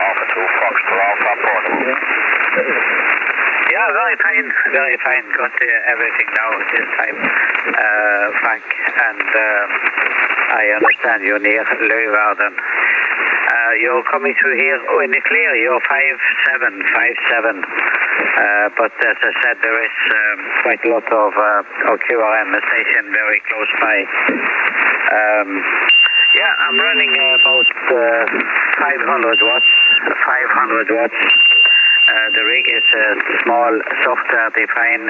Alpha 2 Foxtrot Alpha portable. Yeah, very fine, very fine. Got everything now this time, Frank, and I understand you're near Leeuwarden. You're coming through here in the clear, you're 5757, but as I said, there is quite a lot of QRM station very close by. Yeah, I'm running about 500 watts, 500 watts. The rig is a small software-defined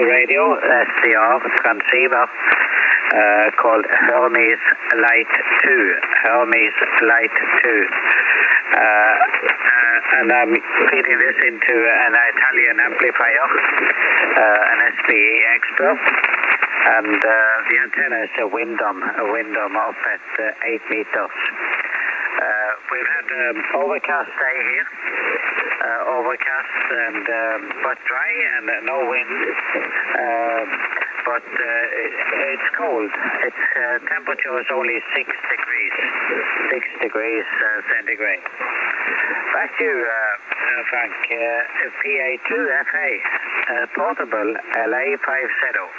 radio, SDR transceiver, called Hermes Light 2. Hermes Light 2. And I'm feeding this into an Italian amplifier, an SPE expert. And the antenna is a Windom up at 8 meters. We've had overcast day here, overcast and but dry and no wind, but it's cold. Its temperature is only 6 degrees centigrade. Back to you, Frank. PA2FA, portable LA50.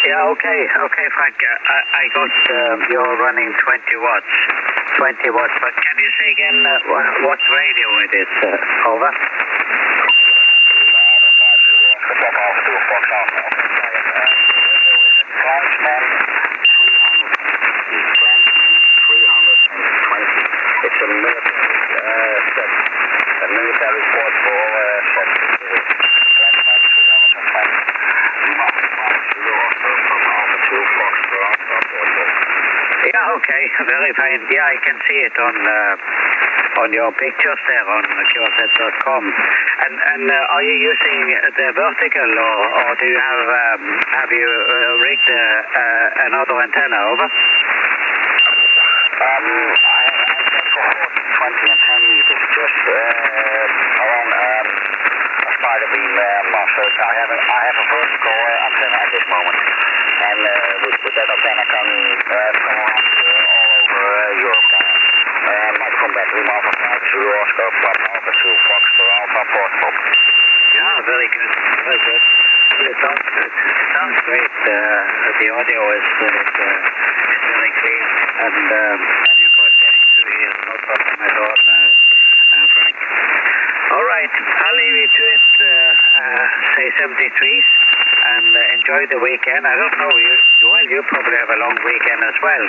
Yeah, okay, Frank. I got you're running 20 watts, but can you say again what radio it is? Over. It's a military portable Yeah, okay, very fine. Yeah, I can see it on your pictures there on QRZ.com. And are you using the vertical or do you have you rigged another antenna over? I have 20 antennas just around a spider beam muscle. I have a vertical antenna at this moment, and with that antenna can come around all over Europe. Microphone battery, Alpha 5 Zulu Oscar, Papa Alpha 2 Foxtrot Alpha portable. Yeah, very good, very good. It sounds great. The audio is very clear, and you're quite getting through here. No problem at all, Frank. All right, I'll leave you to it. Say 73s, and enjoy the weekend. I don't know you probably have a long weekend as well,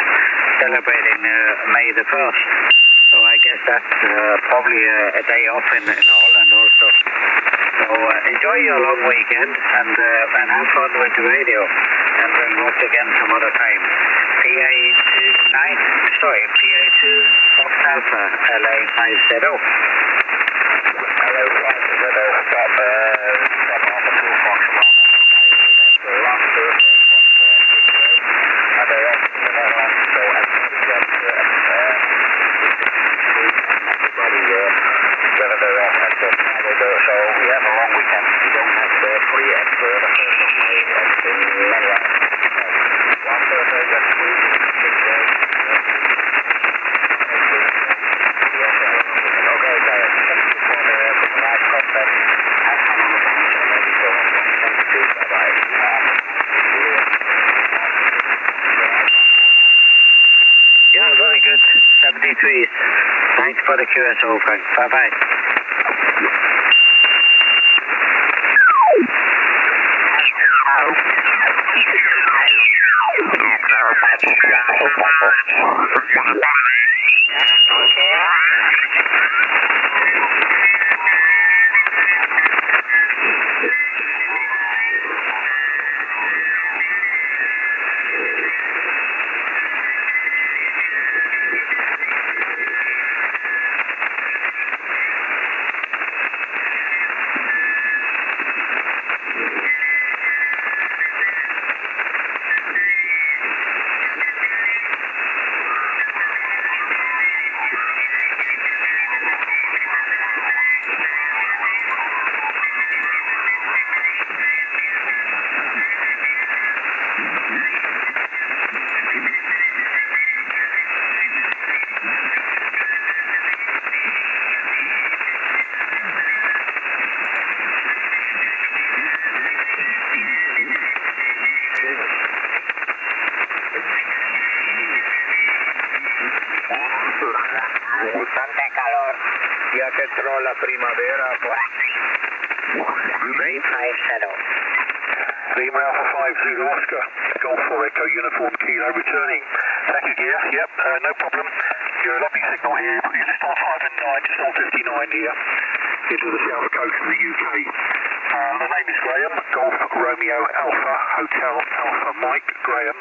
celebrating May the 1st. So I guess that's probably a day off in Holland also. So enjoy your long weekend and have fun with the radio. And we'll work again some other time. PA2 Fox Alpha LA50. LA50 stop Alpha 2 Fox Alpha. So we have a long weekend. We don't have free at the 1st of May in many other. One Thursday, that's free. Okay, guys. Thank you for the nice contact. Have fun on the phone. So maybe so. Thank you. Bye-bye. Yeah, very good. 73s. Thanks for the QSO, Frank. Bye-bye. Ya que entró la primavera, pues. Green 5 Shadow. Lima Alpha 5 Zulu Oscar, Golf 4 Echo Uniform Kilo returning. Thank you, gear. Yep, no problem. Your lopping signal here, you're just on 5 and 9, just on 59 here, into the south coast of the UK. The name is Graham, Golf Romeo Alpha, Hotel Alpha Mike Graham.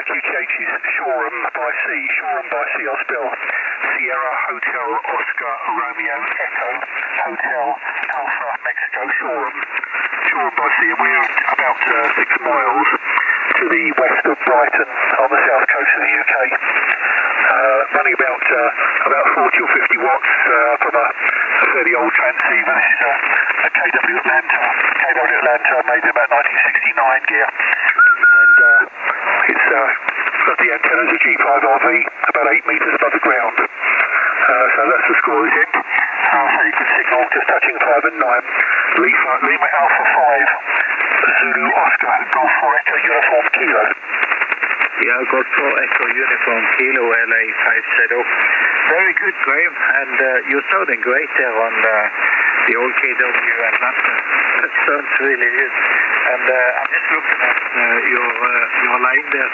QTH is Shoreham by Sea. Shoreham by Sea, I'll spell Sierra Hotel Oscar Romeo Echo Hotel Alpha Mexico Shoreham. Shoreham by Sea, and we're about 6 miles to the west of Brighton on the south coast of the UK. Running about 40 or 50 watts from a fairly old transceiver. This is a KW Atlanta. KW Atlanta made in about 1969 gear. And it's the antenna's a G5RV, about 8 metres above the ground. So that's the score this end. So you can signal just touching 5 and 9. Lima Alpha 5, Zulu Oscar, Golf 4 Echo Uniform Kilo. Yeah, Golf 4 Echo Uniform Kilo, LA 5 Shadow. Very good, Graham, and you're sounding great there on the old KW Atlanta. That sounds really good. And I'm just looking at your line there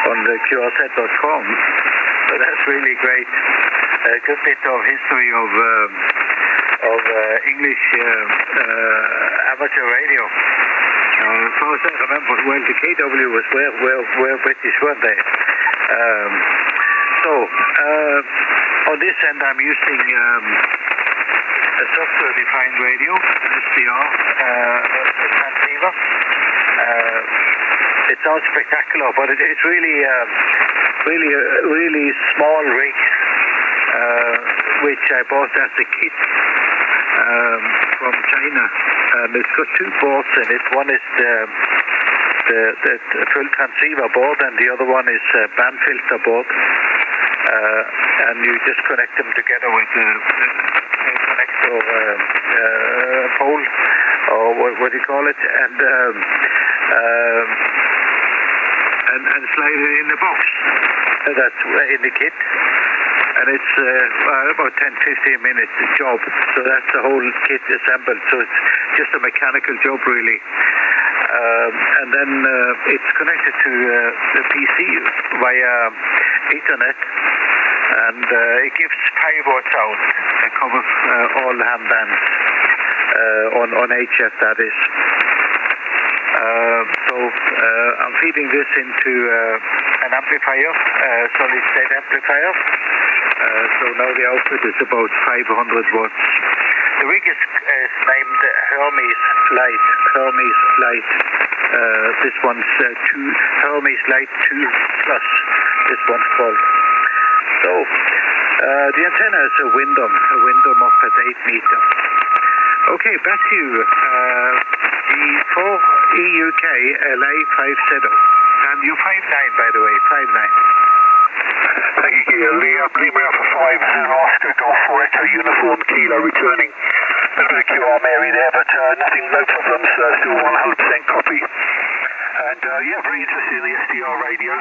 on the QRZ.com. So that's really great. A good bit of history of English amateur radio. As far as I remember, well, the KW was were British, weren't they? On this end, I'm using a software-defined radio, an SDR transceiver. It sounds spectacular, but it's really small rig, which I bought as a kit from China. It's got 2 boards in it. One is the full transceiver board, and the other one is a band filter board. And you just connect them together with a connector pole, or what do you call it, and slide it in the box. That's in the kit. And it's about 10-15 minutes job. So that's the whole kit assembled. So it's just a mechanical job, really. And then it's connected to the PC via Ethernet. And it gives 5 watt sound. It covers all ham bands on HF, that is. So I'm feeding this into an amplifier, solid state amplifier. So now the output is about 500 watts. The rig is named Hermes Light. Hermes Light. This one's Hermes Light 2 Plus. This one's called. So the antenna is a Windom up at 8 meter. Okay, back to you. The 4EUK LA 5 Shadow. And you're 5'9", by the way, 5'9". Thank you, gear. Lima Alpha 5 Zulu Oscar, Golf 4 Echo Uniform Kilo returning. A bit of QR Mary there, but nothing, no problems. Still 100% copy. And very interested in the SDR radio.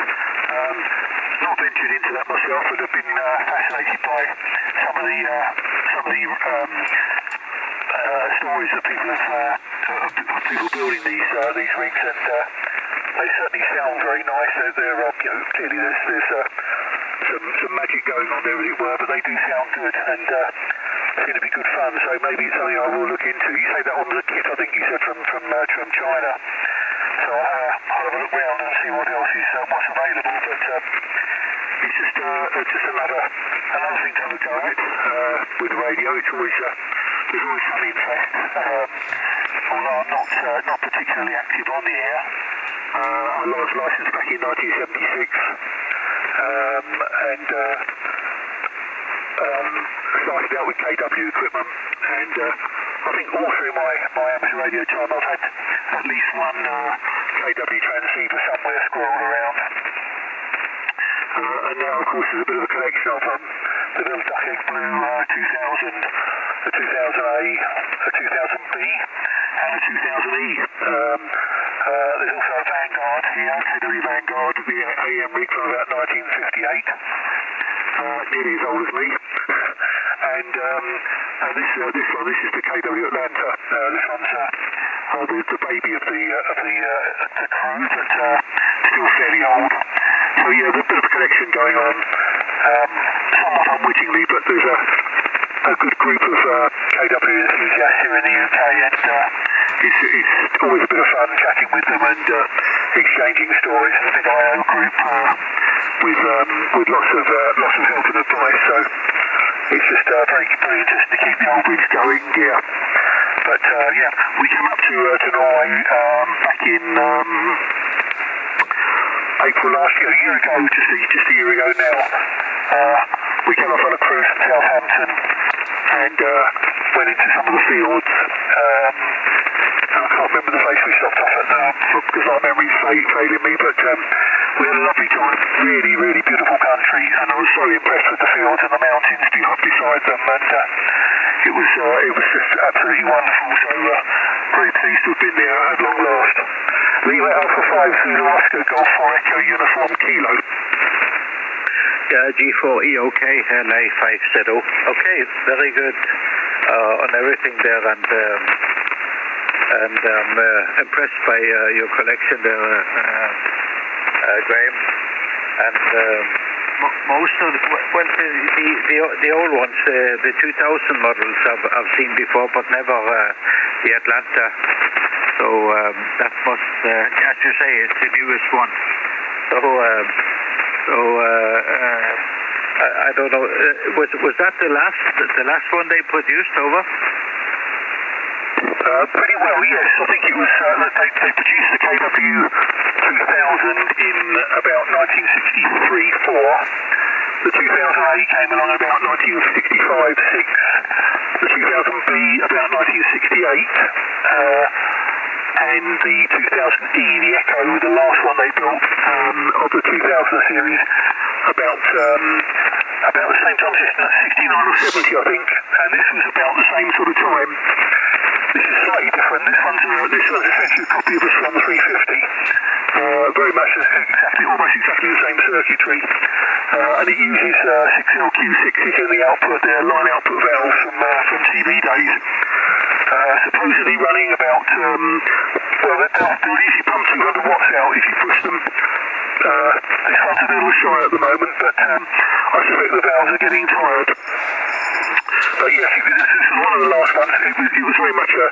Not ventured into that myself, but I've been fascinated by some of the stories that people have, people building these rigs, and They certainly sound very nice. Clearly there's some magic going on there, as it were, but they do sound good and seem to be good fun. So maybe it's something I will look into. You say that on the kit, I think you said from China. So I'll have a look round and see what else is what's available. But it's just another thing to look at with radio. It's always there's always some interest. Although I'm not particularly active on the air. I was licensed back in 1976 and started out with KW equipment, and I think all through my amateur radio time I've had at least one KW transceiver somewhere squirreled around. And now of course there's a bit of a collection of the little Duck Egg Blue 2000, the 2000A, the 2000B and the 2000E. There's also a Vanguard here, KW Vanguard, the AM rig from about 1958, nearly as old as me. And this is the KW Atlanta. This one's the baby of the crew, but still fairly old. So yeah, there's a bit of a collection going on, somewhat unwittingly, but there's a good group of KW enthusiasts here in the UK, and it's always a bit of fun chatting with them and exchanging stories. And a big IO group with lots of help and advice. So it's just very interesting to keep the old rigs going. Yeah, but yeah, we came up to Norway back in April last year, a year ago, just a year ago now. We came off on a cruise from Southampton and went into some of the fields. I can't remember the place we stopped off at now because my memory's failing me, but we had a lovely time. Really, really beautiful country, and I was so impressed with the fields and the mountains beside them, and it was just absolutely wonderful. So very pleased to have been there at long last. Lima Alpha 5 Zulu Oscar Golf 4 Echo Uniform Kilo. G4EOK LA 5ZO. Okay, very good on everything there, and I'm impressed by your collection there, Graham. And most of the old ones, the 2000 models I've seen before, but never the Atlanta. So that must, as you say, it's the newest one. So I don't know. Was that the last one they produced over? Pretty well, yes. I think it was. They produced the KW 2000 in about 1963-4. The 2000A came along about 1965-6. The 2000B about 1968. And the 2000E, the Echo, the last one they built of the 2000 series, about the same time, 69 or 70, I think. And this was about the same sort of time. This is slightly different. This one's essentially a copy of a Swan 350. Very much almost exactly the same circuitry. And it uses 6LQ6s in the output, their line output valves from TV days. Supposedly running about, they'll usually pump 200 watts out if you push them. This one's a little shy at the moment, but I suspect the valves are getting tired. But yes, this was one of the last ones. It was very much a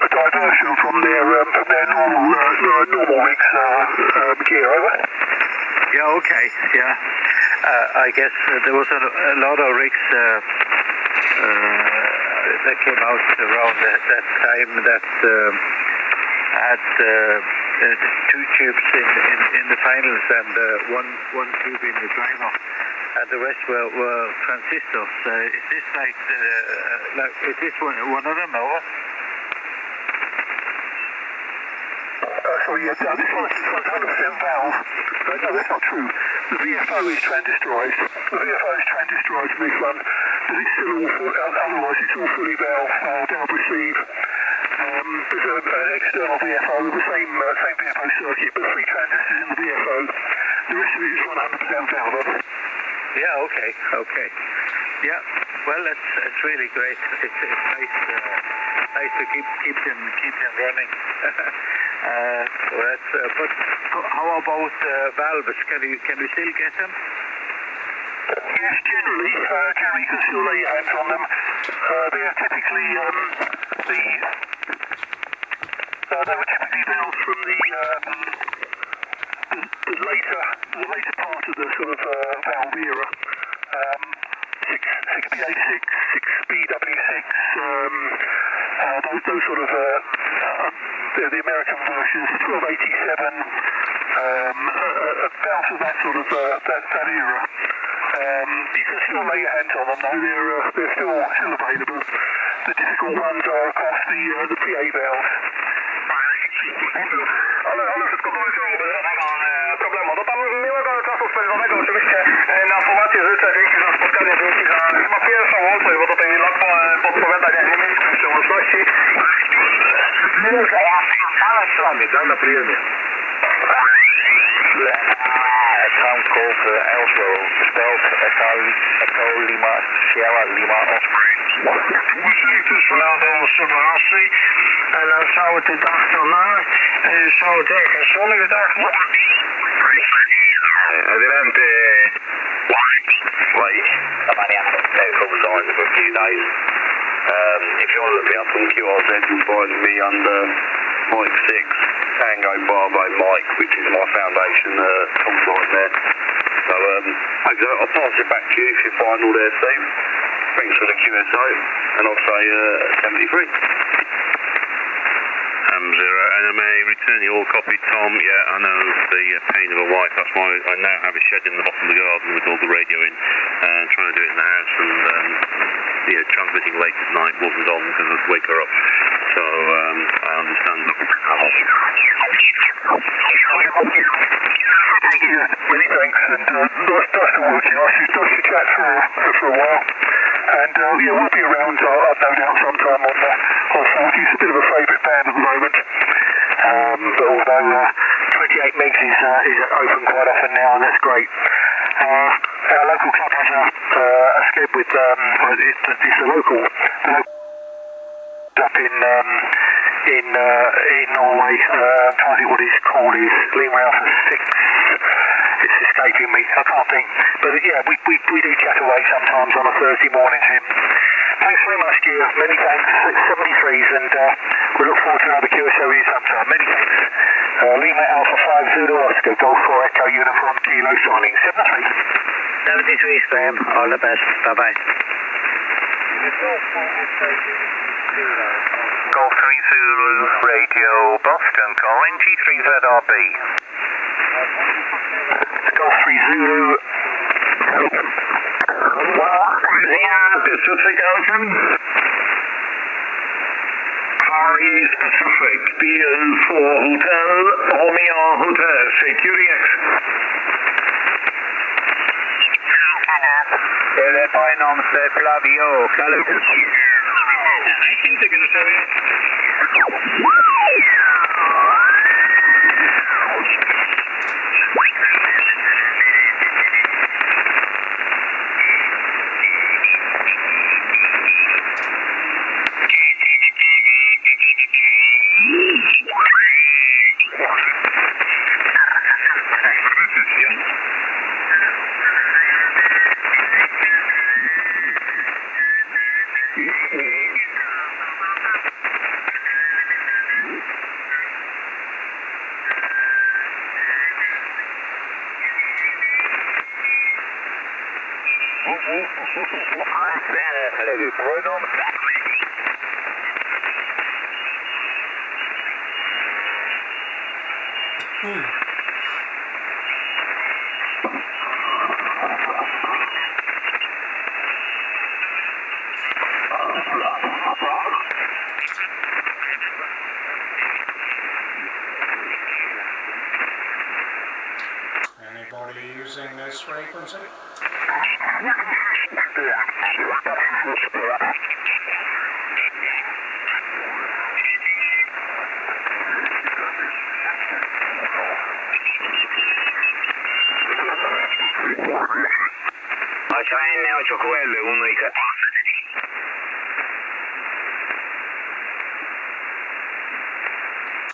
diversion from their normal rigs gear. Over. Yeah. Okay. Yeah. I guess there was a lot of rigs that came out around that time that had two tubes in the finals and one tube in the driver, and the rest were transistors. Is this is this one of them, over? Sorry, yeah, this one's 100% valve. No, that's not true. The VFO is transistorized. The VFO is transistorized in this one, but it's still otherwise it's all fully valve receive. There's an external VFO with the same VFO circuit, but 3 transistors in the VFO. The rest of it is 100% valve. Yeah. Okay. Yeah. Well, it's really great. It's nice to keep them running. That's, but how about valves? Can you still get them? Yes, generally you can still lay your hands on them. They are typically they were typically valves from the later part of the sort of valve era. 6BA6, 6BW6, those sort of the American versions, 1287, valves of that sort of that era. You can still lay your hands on them though, they're still available. The difficult ones are of course the PA valves. Ale wszystko kończyło, problemu. No tam miłego czasu spędzonego oczywiście na formację życzę, dzięki za spotkanie, dzięki za chyba pierwszą łączność, bo tutaj łatwo podpowiadać, jak nie mieliśmy jeszcze łączności. Ale z wami, na przyjemnie. Account call for Elsewhere, spelled Echo Lima Sierra Lima Osprey. Dus vanavond observatie en dan zou het de dag daarna zou het echt een zonnige dag worden. Evidente wait. I've only had no full signs for a few days. If you want to look me up on QRZ, you'll find me under Mike 6, Tango Bravo Mike, which is my foundation call sign there. So I'll pass it back to you if you find all there, Steve. Thanks for the QSO, and I'll say 73. Zero NMA, returning all copy, Tom. Yeah, I know the pain of a wife. That's why I now have a shed in the bottom of the garden with all the radio in, trying to do it in the house, and transmitting late at night wasn't on because I'd wake her up. So I understand. Thank you, many thanks, and nice to work you. Nice to chat for a while. And we'll be around, I've no doubt, sometime on 40. It's a bit of a favourite band at the moment. But although 28 megs is open quite often now, and that's great. Our local club has a sked with, it's a local up in Norway. I'm trying to think what it's called. Is Lima Alpha 6. It's escaping me. I can't think. But yeah, we do chat away sometimes on a Thursday morning, Tim. Thanks very much, dear. Many thanks. 73s, and we look forward to another QSO with you sometime. Many thanks. Lima Alpha 5 Zulu Oscar, Golf 4 Echo Uniform Kilo signing 73. 73 Graham. All the best. Bye-bye. Golf 3 Zulu Radio Boston calling G3ZRB. Golf 3 Zulu. Pacific Ocean. Far East Pacific, BL4 Hotel, Romeo Hotel, CQDX. Poi non se Flavio, I think they're going to say Anybody using this frequency?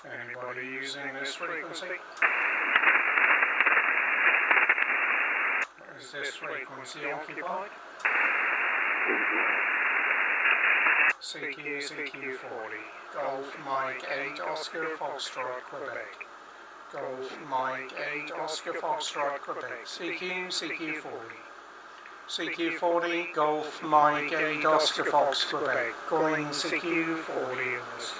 Anybody anybody using this frequency? Is this frequency occupied? CQ40, Golf Mike 8 Oscar Foxtrot Quebec. Golf Mike 8 Oscar Foxtrot Quebec. CQ40. CQ40, Golf Mike 8 Oscar Fox Quebec. Calling CQ40 in this.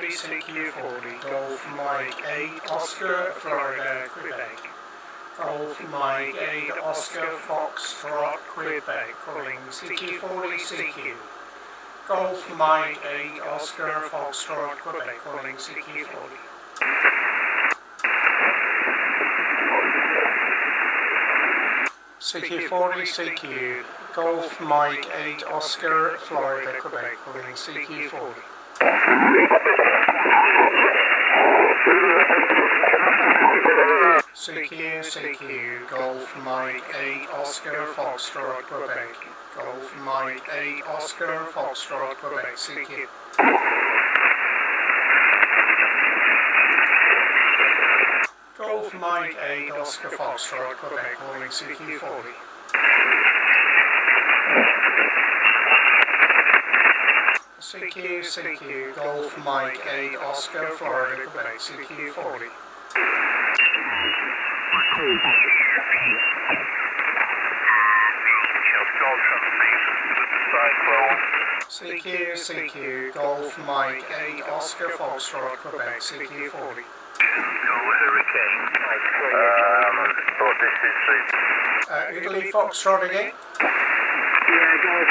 CQ40, Golf Mike 8 Oscar Florida Quebec. Golf Mike 8 Oscar Foxtrot Quebec. Calling CQ40 CQ. Golf Mike 8 Oscar Foxtrot Quebec. Calling CQ40. CQ40 CQ. Golf Mike 8 Oscar Florida Quebec. Calling CQ40. CQ, Golf Mike 8 Oscar Foxtrot Quebec. Golf Mike 8 Oscar Foxtrot Quebec. CQ. Golf Mike 8 Oscar Foxtrot Quebec. Calling CQ40. CQ, Golf Mike 8 Oscar Florida Quebec. CQ40. CQ, Golf Mike 8 Oscar Foxtrot Quebec. CQ40. Italy Foxtrot again? Yeah, Golf,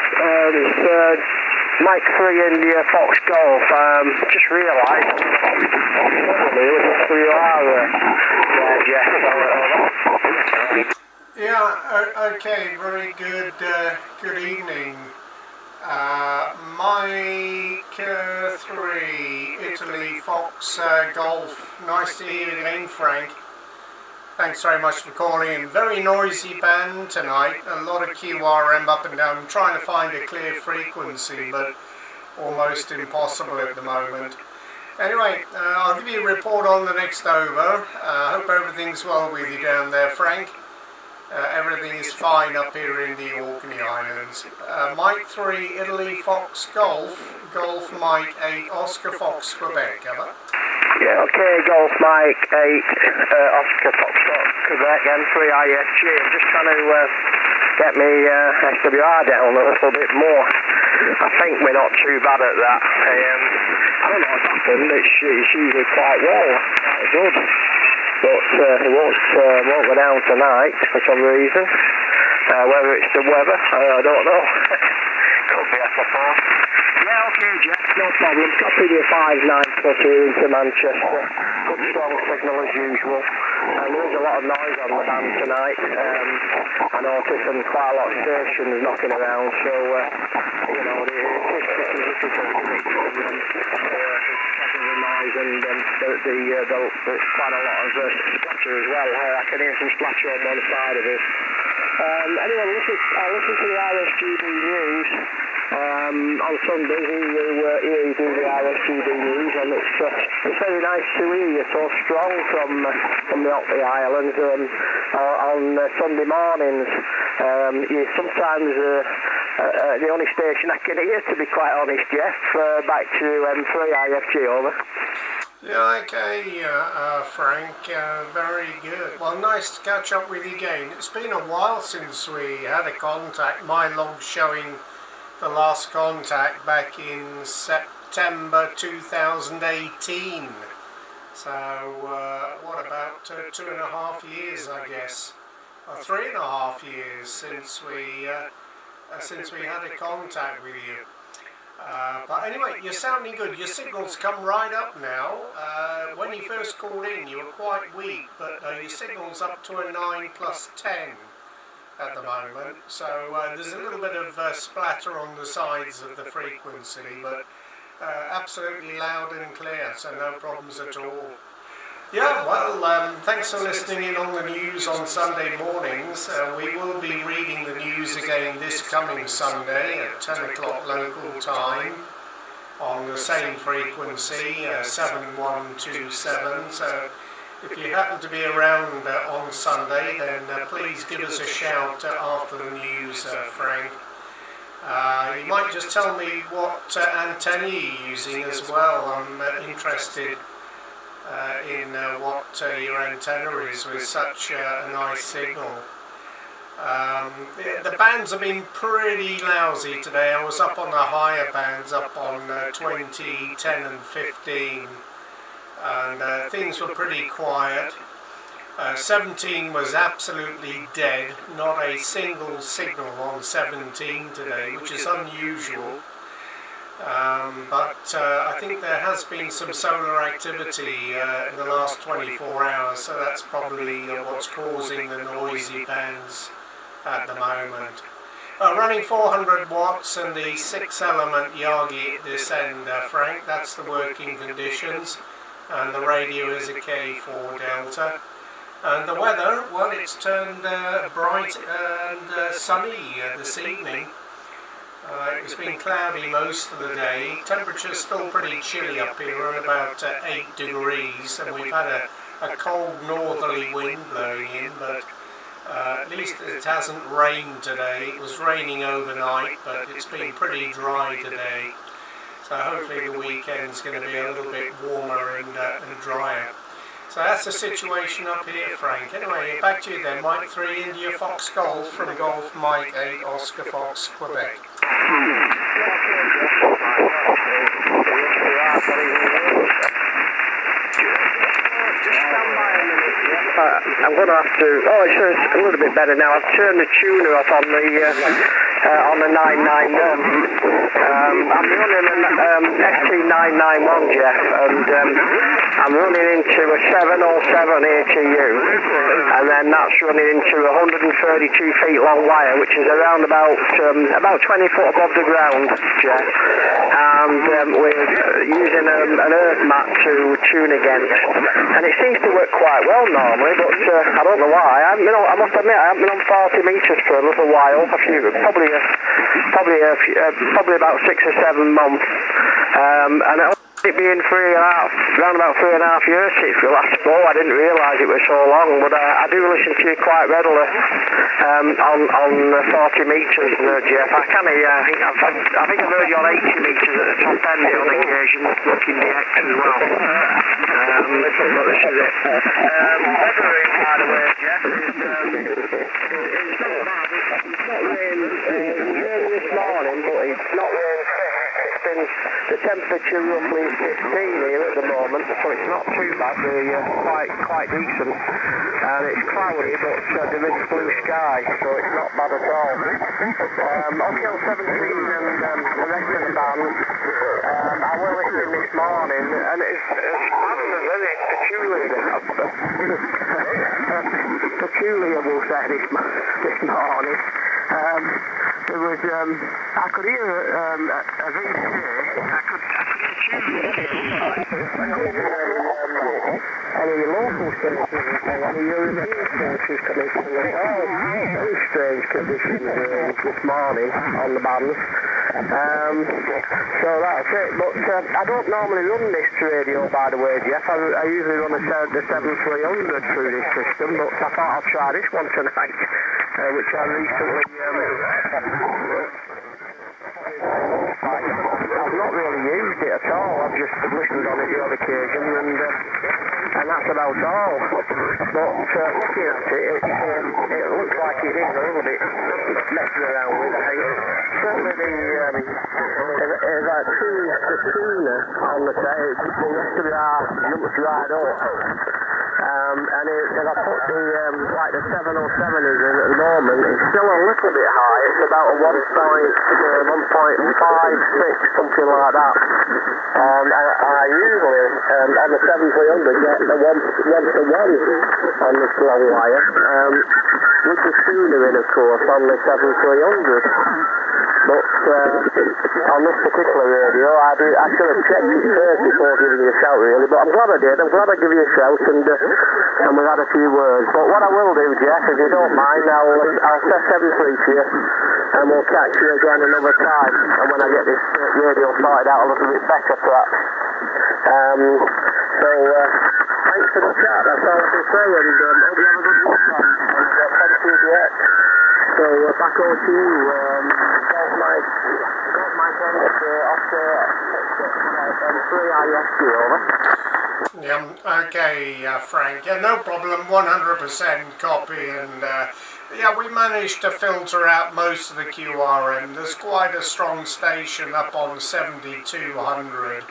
it's Mike 3 India Fox Golf. Just realised who you are. Yeah, okay, very good, good evening. Mike 3 Italy Fox Golf. Nice to hear you again, Frank. Thanks very much for calling in. Very noisy band tonight. A lot of QRM up and down. I'm trying to find a clear frequency, but almost impossible at the moment. Anyway, I'll give you a report on the next over. Hope everything's well with you down there, Frank. Everything is fine up here in the Orkney Islands. Mike 3 Italy Fox Golf. Golf Mike 8 Oscar Fox Quebec. Ever? Yeah, okay, Golf Mike 8 Oscar Foxtrot Quebec M3 IFG. I'm just trying to get me SWR down a little bit more. I think we're not too bad at that. I don't know what's happened. It's usually quite well, quite good. But it won't go down tonight for some reason. Whether it's the weather, I don't know. Could be, I suppose. Yeah, okay, Jeff, no problem. Copy your 5-9 plus here into Manchester. Good strong signal as usual. There is a lot of noise on the band tonight. I noticed quite a lot of stations knocking around, so, you know, it is pretty difficult to mix the noise and there's quite a lot of splatter as well. I can hear some splatter on one side of it. Anyway, I listen to the RSGB news on Sunday. You do the RSGB news, and it's very nice to hear you so strong from the Orkney Islands on Sunday mornings. You're sometimes the only station I can hear, to be quite honest, Jeff. Back to M3 IFG, over. Yeah, okay, Frank, very good. Well, nice to catch up with you again. It's been a while since we had a contact. My log showing the last contact back in September 2018. So, what about 2.5 years, I guess, or 3.5 years since we had a contact with you. But anyway, you're sounding good. Your signal's come right up now. When you first called in, you were quite weak, but your signal's up to a 9+10 at the moment. So there's a little bit of splatter on the sides of the frequency, but absolutely loud and clear, so no problems at all. Yeah, well, thanks for listening in on the news on Sunday mornings. We will be reading the news again this coming Sunday at 10 o'clock local time on the same frequency, 7127. So if you happen to be around on Sunday, then please give us a shout after the news, Frank. You might just tell me what antenna you're using as well. I'm interested in what your antenna is with such a nice signal. The bands have been pretty lousy today. I was up on the higher bands, up on 20, 10 and 15, and things were pretty quiet. 17 was absolutely dead, not a single signal on 17 today, which is unusual. But I think there has been some solar activity in the last 24 hours, so that's probably what's causing the noisy bands at the moment. Running 400 watts and the 6-element Yagi at this end, Frank, that's the working conditions, and the radio is a K4 Delta. And the weather, well, it's turned bright and sunny this evening. It's been cloudy most of the day. Temperature's still pretty chilly up here, around about 8 degrees, and we've had a cold northerly wind blowing in, but at least it hasn't rained today. It was raining overnight, but it's been pretty dry today. So hopefully the weekend's going to be a little bit warmer and drier. So that's the situation up here, Frank. Anyway, back to you then. Mike 3 India Fox Golf from Golf Mike 8 Oscar Fox, Quebec. I'm going to have to. Oh, it's a little bit better now. I've turned the tuner off on the 991. I'm running an ST991, Jeff, and I'm running into a 707 ATU, and then that's running into a 132 feet long wire, which is around about 20 foot above the ground, Jeff. And we're using an earth mat to tune against, and it seems to work quite well normally, but I don't know why. I must admit I haven't been on 40 metres for a little while, probably about 6 or 7 months, and it being around about 3.5 years since we last spoke. I didn't realise it was so long, but I do listen to you quite readily on 40 metres, Jeff. I think I've heard you on 80 metres at the top end on occasion, looking DX as well. This is it. Weathering, by the way, Jeff, it's not bad. It's not raining this morning, but it's not raining. The temperature roughly is 15 here at the moment, so it's not too bad. They're quite decent, and it's cloudy, but there is blue sky, so it's not bad at all. Until 17 and the rest of the band, I was listening this morning, and it's very peculiar, we'll say, this morning. There was, I could hear a VJ, I could any local stations, any European stations coming from the very strange conditions this morning on the bands. So that's it, but I don't normally run this radio, by the way, Jeff. I usually run the 7300 through this system, but I thought I'd try this one tonight, which I recently I've not really used it at all. I've just listened on it the odd occasion, and that's about all. But looking at it, it looks like it is a little bit messing around with. I think certainly the tuner on the stage, the rest of the arm looks right up. And if I put the 707 is in at the moment, it's still a little bit high. It's about a 1.56, something like that. And I usually, on the 7300, get the 1-to-1 on this long wire, with the tuner in, of course, on the 7300. but on this particular radio, I should have checked it first before giving you a shout, really. But I'm glad I did. I'm glad I gave you a shout, and we've had a few words. But what I will do, Jeff, if you don't mind, I'll set 7-3 to you, and we'll catch you again another time. And when I get this radio sorted out a little bit better, perhaps. So thanks for the chat. That's all I can say, and hope you have a good weekend. And thank you, Jeff. So back over to you. Golf Mike Oscar 3IFQ, over. Yeah, okay, Frank. Yeah, no problem. 100% copy, and yeah, we managed to filter out most of the QRM. There's quite a strong station up on 7200.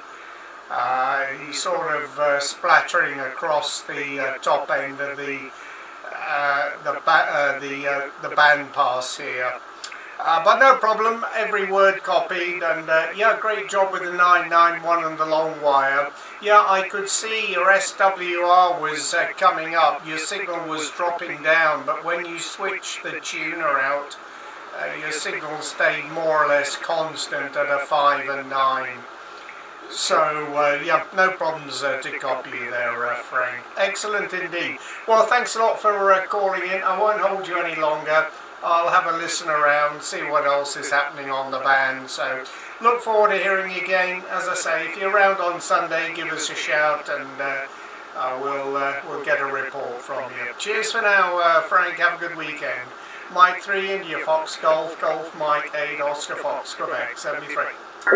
He's sort of splattering across the top end of the band pass here. But no problem, every word copied, and yeah, great job with the 991 and the long wire. Yeah, I could see your SWR was coming up, your signal was dropping down, but when you switched the tuner out, your signal stayed more or less constant at a 5 and 9. So, yeah, no problems to copy you there, Frank. Excellent indeed. Well, thanks a lot for calling in. I won't hold you any longer. I'll have a listen around, see what else is happening on the band. So, look forward to hearing you again. As I say, if you're around on Sunday, give us a shout, and we'll get a report from you. Cheers for now, Frank. Have a good weekend. Mike 3, India Fox Golf, Golf Mike 8, Oscar Fox, Quebec 73. No,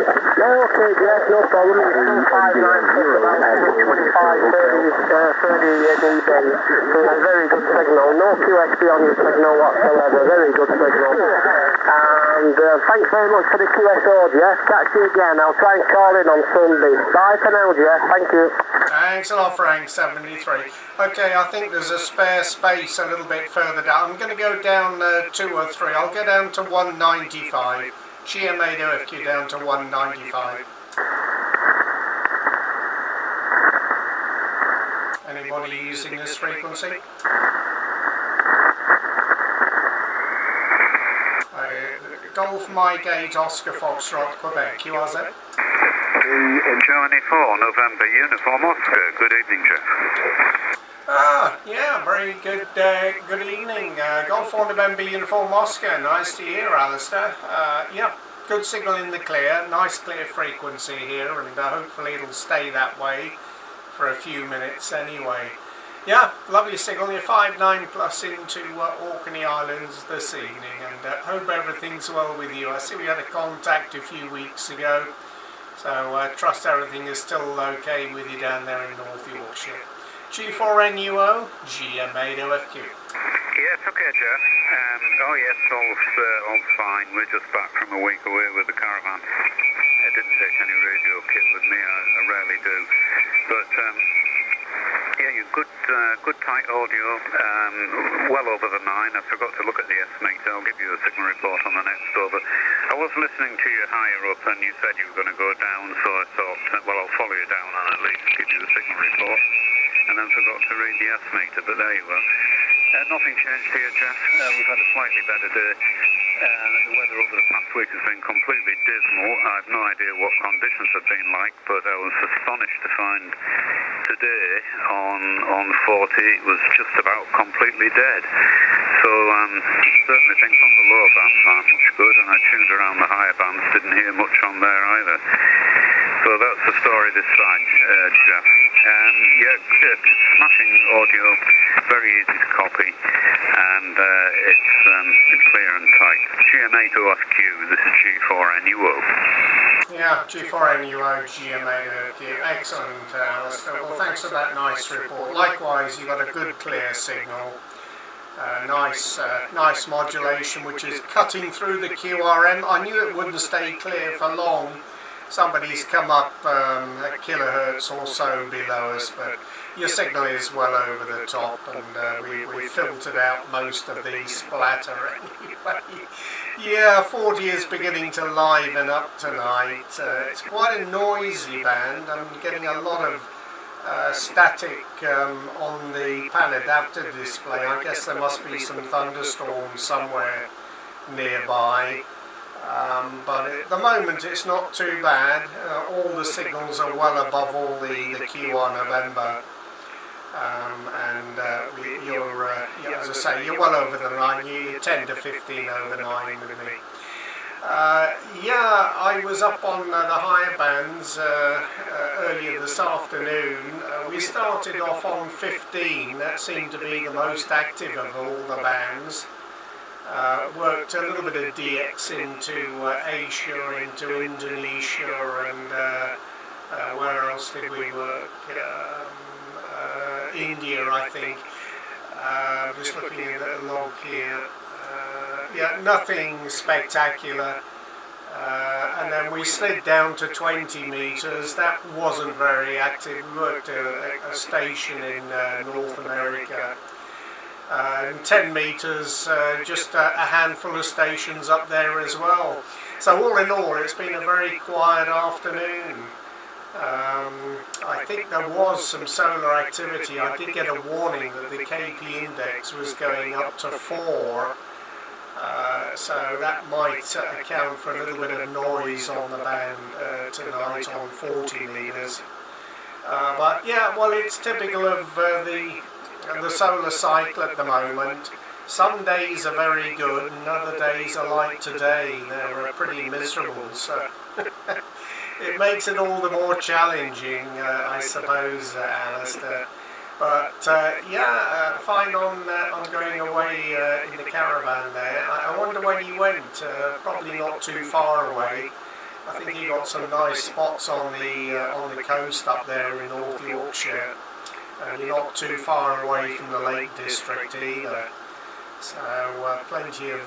okay, Jeff, no problem. It's still 596, about 25, 30 dB. So a very good signal. No QSP on your signal whatsoever. Very good signal. And thanks very much for the QSO, Jeff. Catch you again. I'll try and call in on Sunday. Bye for now, Jeff. Thank you. Thanks a lot, Frank 73. Okay, I think there's a spare space a little bit further down. I'm going to go down 2 or 3. I'll go down to 195. GM8OFQ down to 195. Anybody using this frequency? Golf Mike 8 Oscar Foxtrot, Quebec. You are it? Germany 4, November, Uniform Oscar. Good evening, Jeff. Ah, yeah, very good good evening. Golf 4 November Uniform Oscar. Nice to hear, Alistair. Yeah, good signal in the clear. Nice clear frequency here, and hopefully it'll stay that way for a few minutes anyway. Yeah, lovely signal. You're 5.9 plus into Orkney Islands this evening, and hope everything's well with you. I see we had a contact a few weeks ago, so trust everything is still okay with you down there in North Yorkshire. G4NUO, GM8OFQ. Yes, okay, Jeff. Oh yes, all's fine. We're just back from a week away with the caravan. I didn't take any radio kit with me, I rarely do. But yeah, you good tight audio, well over the 9. I forgot to look at the estimator. I'll give you a signal report on the next over. I was listening to you higher up, and you said you were going to go down, so I thought, well, I'll follow you down and at least give you the signal report. And then forgot to read the estimator, but there you were. Nothing changed here, Jeff. We've had a slightly better day. The weather over the past week has been completely dismal. I have no idea what conditions have been like, but I was astonished to find today on 40 it was just about completely dead. So certainly things on the lower bands aren't much good, and I tuned around the higher bands, didn't hear much on there either. So that's the story this side, Jeff. Yeah, smashing audio, very easy to copy, and it's clear and tight. GM8OFQ, this is G4NUO. Yeah, G4NUO, GM8OFQ. Excellent, Alistair. Well, thanks for that nice report. Likewise, you got a good clear signal. Nice modulation, which is cutting through the QRM. I knew it wouldn't stay clear for long. Somebody's come up a kilohertz or so below us, but your signal is well over the top, and we filtered out most of the splatter anyway. Yeah, 40 is beginning to liven up tonight. It's quite a noisy band. I'm getting a lot of static on the pan adapter display. I guess there must be some thunderstorms somewhere nearby. But at the moment it's not too bad. All the signals are well above all the QR November. As I say, you're well over the 9, you're 10 to 15 over 9 with me. I was up on the higher bands earlier this afternoon. We started off on 15, that seemed to be the most active of all the bands. Worked a little bit of DX into Asia, into Indonesia, and where else did we work? India, I think. Just looking at the log here. Nothing spectacular. And then we slid down to 20 meters. That wasn't very active. We worked a station in North America. 10 meters, just a handful of stations up there as well. So all in all, it's been a very quiet afternoon. I think there was some solar activity. I did get a warning that the KP index was going up to 4. So that might account for a little bit of noise on the band tonight on 40 meters. But yeah, well, it's typical of the solar cycle at the moment. Some days are very good and other days are like today. They're pretty miserable, so it makes it all the more challenging, I suppose, Alistair. But fine on going away in the caravan there. I wonder when you went. Probably not too far away. I think you got some nice spots on the coast up there in North Yorkshire. And you're not too far away from the Lake District either. So plenty of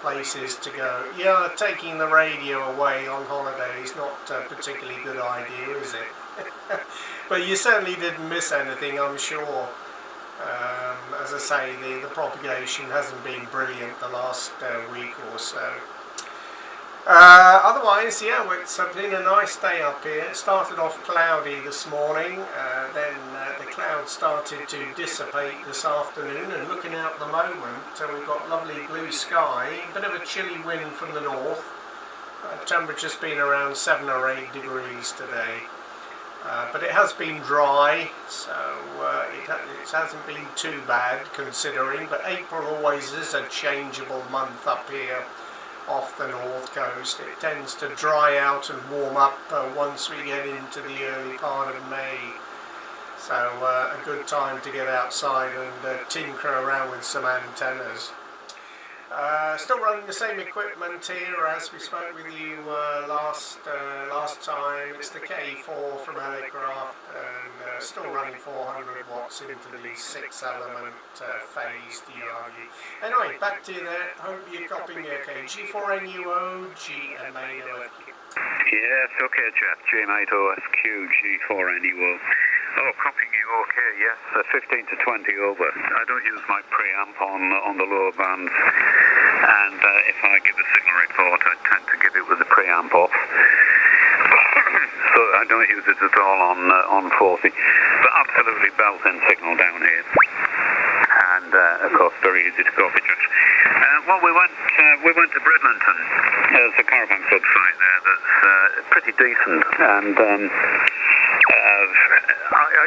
places to go. Yeah, taking the radio away on holiday is not a particularly good idea, is it? But you certainly didn't miss anything, I'm sure. As I say, the propagation hasn't been brilliant the last week or so. Otherwise, yeah, it's been a nice day up here. It started off cloudy this morning, then the clouds started to dissipate this afternoon, and looking out at the moment, we've got lovely blue sky, a bit of a chilly wind from the north. Temperature's been around 7 or 8 degrees today. But it has been dry, so it hasn't been too bad considering, but April always is a changeable month up here off the north coast. It tends to dry out and warm up once we get into the early part of May. So a good time to get outside and tinker around with some antennas. Still running the same equipment here as we spoke with you last time. It's the K4 from Helicraft, and still running 400 watts into the 6-element phase DRU. Anyway, back to you there. Hope you're copying me okay. G4NUO, GM8OFQ. Yes, okay, Jeff. GM8OFQ, G4NUO. Oh, copying you okay, yes. 15 to 20 over. I don't use my preamp on the lower bands, and if I give a signal report, I tend to give it with the preamp off. So I don't use it at all on 40. But absolutely belting signal down here. And of course, very easy to copy, Josh. Well, we went to Bridlington. There's a caravan club site there that's pretty decent, and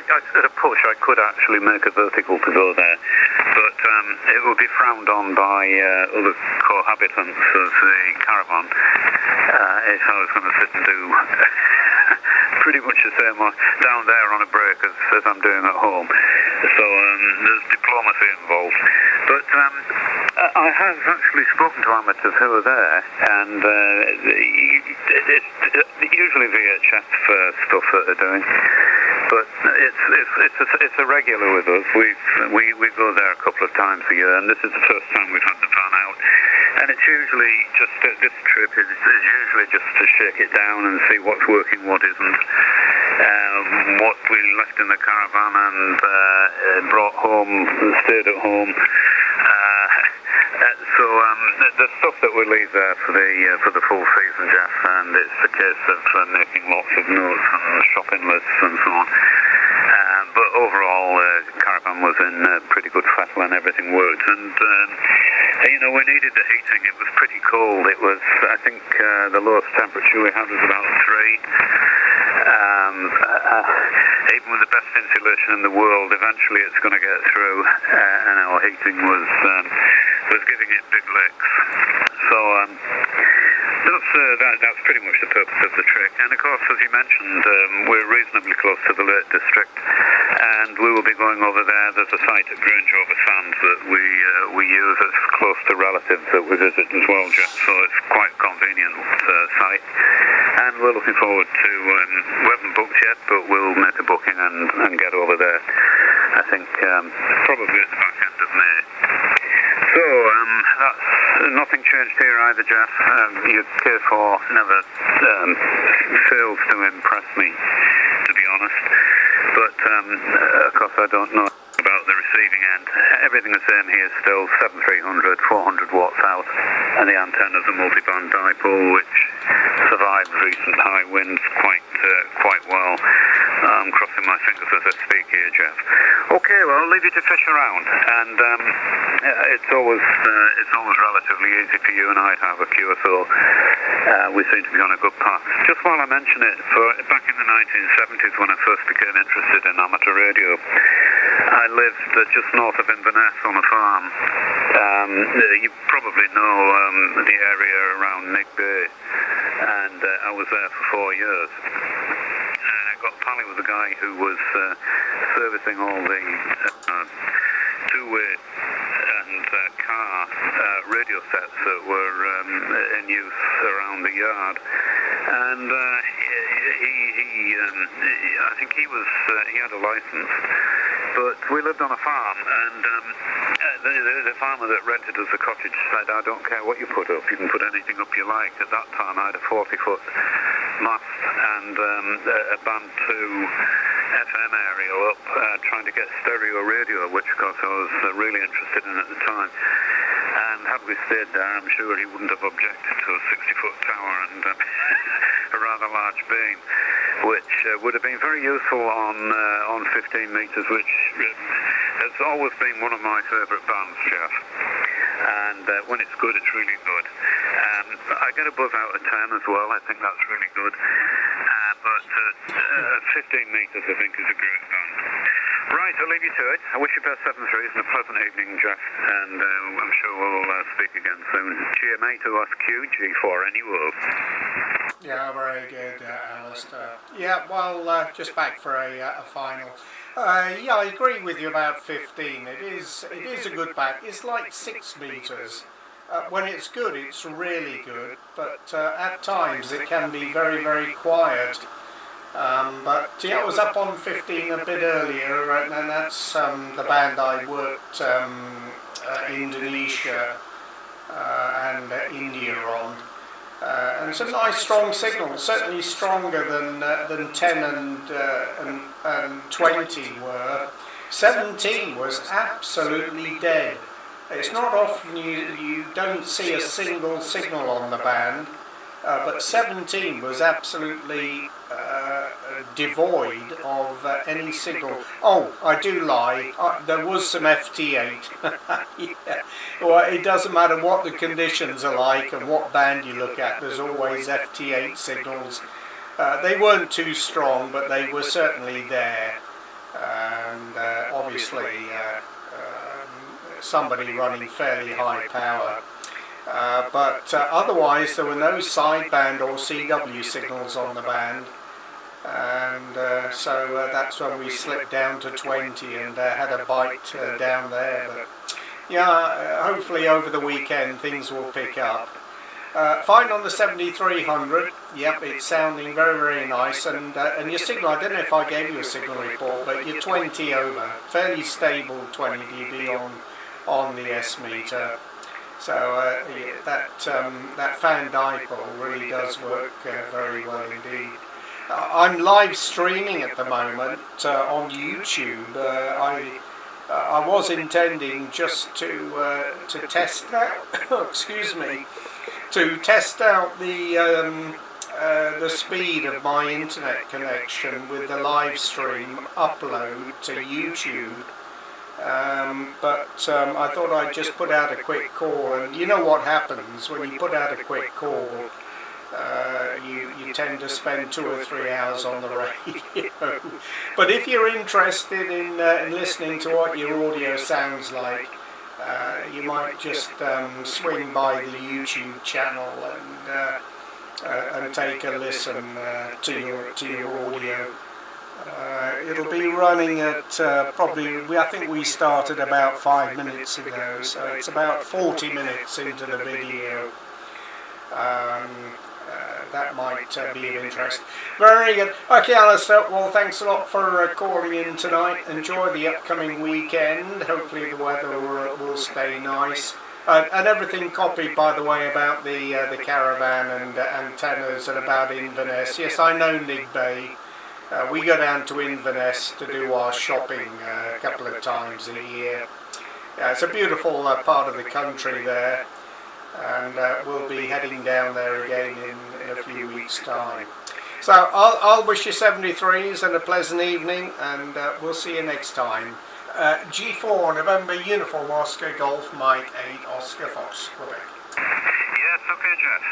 at a push I could actually make a vertical to go there, but it would be frowned on by other cohabitants of the caravan if I was going to sit and do pretty much the same down there on a break as I'm doing at home. So there's diplomacy involved. But I have actually spoken to amateurs who are there, and it's usually VHF stuff that they're doing. But it's a regular with us. We go there a couple of times a year, and this is the first time we've had the van out. And it's usually just this trip is usually just to shake it down and see what's working, what isn't, what we left in the caravan and brought home, and stayed at home. So the stuff that we leave there for the full season, Jeff, and it's a case of making lots of notes and shopping lists and so on. But overall, caravan was in pretty good fettle and everything worked. And You know, we needed the heating. It was pretty cold. It was, I think, the lowest temperature we had was about 3. Even with the best insulation in the world, eventually it's going to get through, and our heating was giving it big licks. So that's pretty much the purpose of the trick. And of course, as you mentioned, we're reasonably close to the Lake District, and we will be going over there. There's a site at Grange over Sands that we use as close to relatives that we visit as well, Jeff. So it's quite a convenient site, and we're looking forward to. We haven't booked yet, but we'll make a booking and get over there. I think probably at the back end of May. So that's nothing changed here either, Jeff. Your K4 never fails to impress me, to be honest. But of course, I don't know about the receiving end. Everything the same here still, 7300, 400 watts out, and the antenna's a multi-band dipole which survives recent high winds quite well. I'm crossing my fingers as I speak here, Jeff. Okay, well, I'll leave you to fish around, and it's always relatively easy for you and I to have a QSO. We seem to be on a good path. Just while I mention it, back in the 1970s when I first became interested in amateur radio, I lived just north of Inverness on a farm. You probably know the area around Nick Bay, and I was there for 4 years. I got pally with a guy who was servicing all the two-way and car radio sets that were in use around the yard, and I think he had a license, but we lived on a farm, and the farmer that rented us the cottage said, I don't care what you put up, you can put anything up you like. At that time I had a 40-foot mast and a band 2 FM aerial up, trying to get stereo radio, which of course I was really interested in at the time. And had we stayed there, I'm sure he wouldn't have objected to a 60-foot tower and a rather large beam, which would have been very useful on 15 metres, which has always been one of my favourite bands, Jeff. And when it's good, it's really good. I get a buzz out of 10 as well. I think that's really good. But 15 metres, I think, is a great band. Right, I'll leave you to it. I wish you best 7-3s and a pleasant evening, Jeff. And I'm sure we'll speak again soon. GM8OFQ, G4NUO. Yeah, very good, Alistair. Yeah, well, just back for a final. Yeah, I agree with you about 15. It is a good back. It's like 6 metres. When it's good, it's really good, but at times it can be very, very quiet. But yeah, I was up on 15 a bit earlier, and that's the band I worked Indonesia and India on. And some nice strong signals, certainly stronger than 10 and 20 were. 17 was absolutely dead. It's not often you don't see a single signal on the band, but 17 was absolutely devoid of any signal. Oh, I do lie, there was some FT8. Yeah. Well, it doesn't matter what the conditions are like and what band you look at, there's always FT8 signals. They weren't too strong, but they were certainly there, and obviously somebody running fairly high power. But otherwise there were no sideband or CW signals on the band, and so that's when we slipped down to 20 and had a bite down there. But yeah, hopefully over the weekend things will pick up. Fine on the 7300, yep, it's sounding very, very nice, and your signal, I don't know if I gave you a signal report, but you're 20 over, fairly stable 20 dB on the S-meter. So that fan dipole really does work very well indeed. I'm live streaming at the moment on YouTube. I was intending just to test out, excuse me, to test out the speed of my internet connection with the live stream upload to YouTube. but I thought I'd just put out a quick call, and you know what happens when you put out a quick call. You tend to spend 2 or 3 hours on the radio. But if you're interested in listening to what your audio sounds like, you might just swing by the YouTube channel and take a listen to your audio. It'll be running at probably, I think we started about 5 minutes ago, so it's about 40 minutes into the video. That might be of interest. Very good. Okay, Alistair, well, thanks a lot for calling in tonight. Enjoy the upcoming weekend. Hopefully the weather will stay nice. And everything copied, by the way, about the caravan and antennas and about Inverness. Yes, I know Nig Bay. We go down to Inverness to do our shopping a couple of times a year. It's a beautiful part of the country there. And we'll be heading down there again in a few weeks' time. So I'll wish you 73s and a pleasant evening, and we'll see you next time. G4 November Uniform Oscar Golf Mike 8 Oscar Fox Quebec. Yes, okay, Jeff.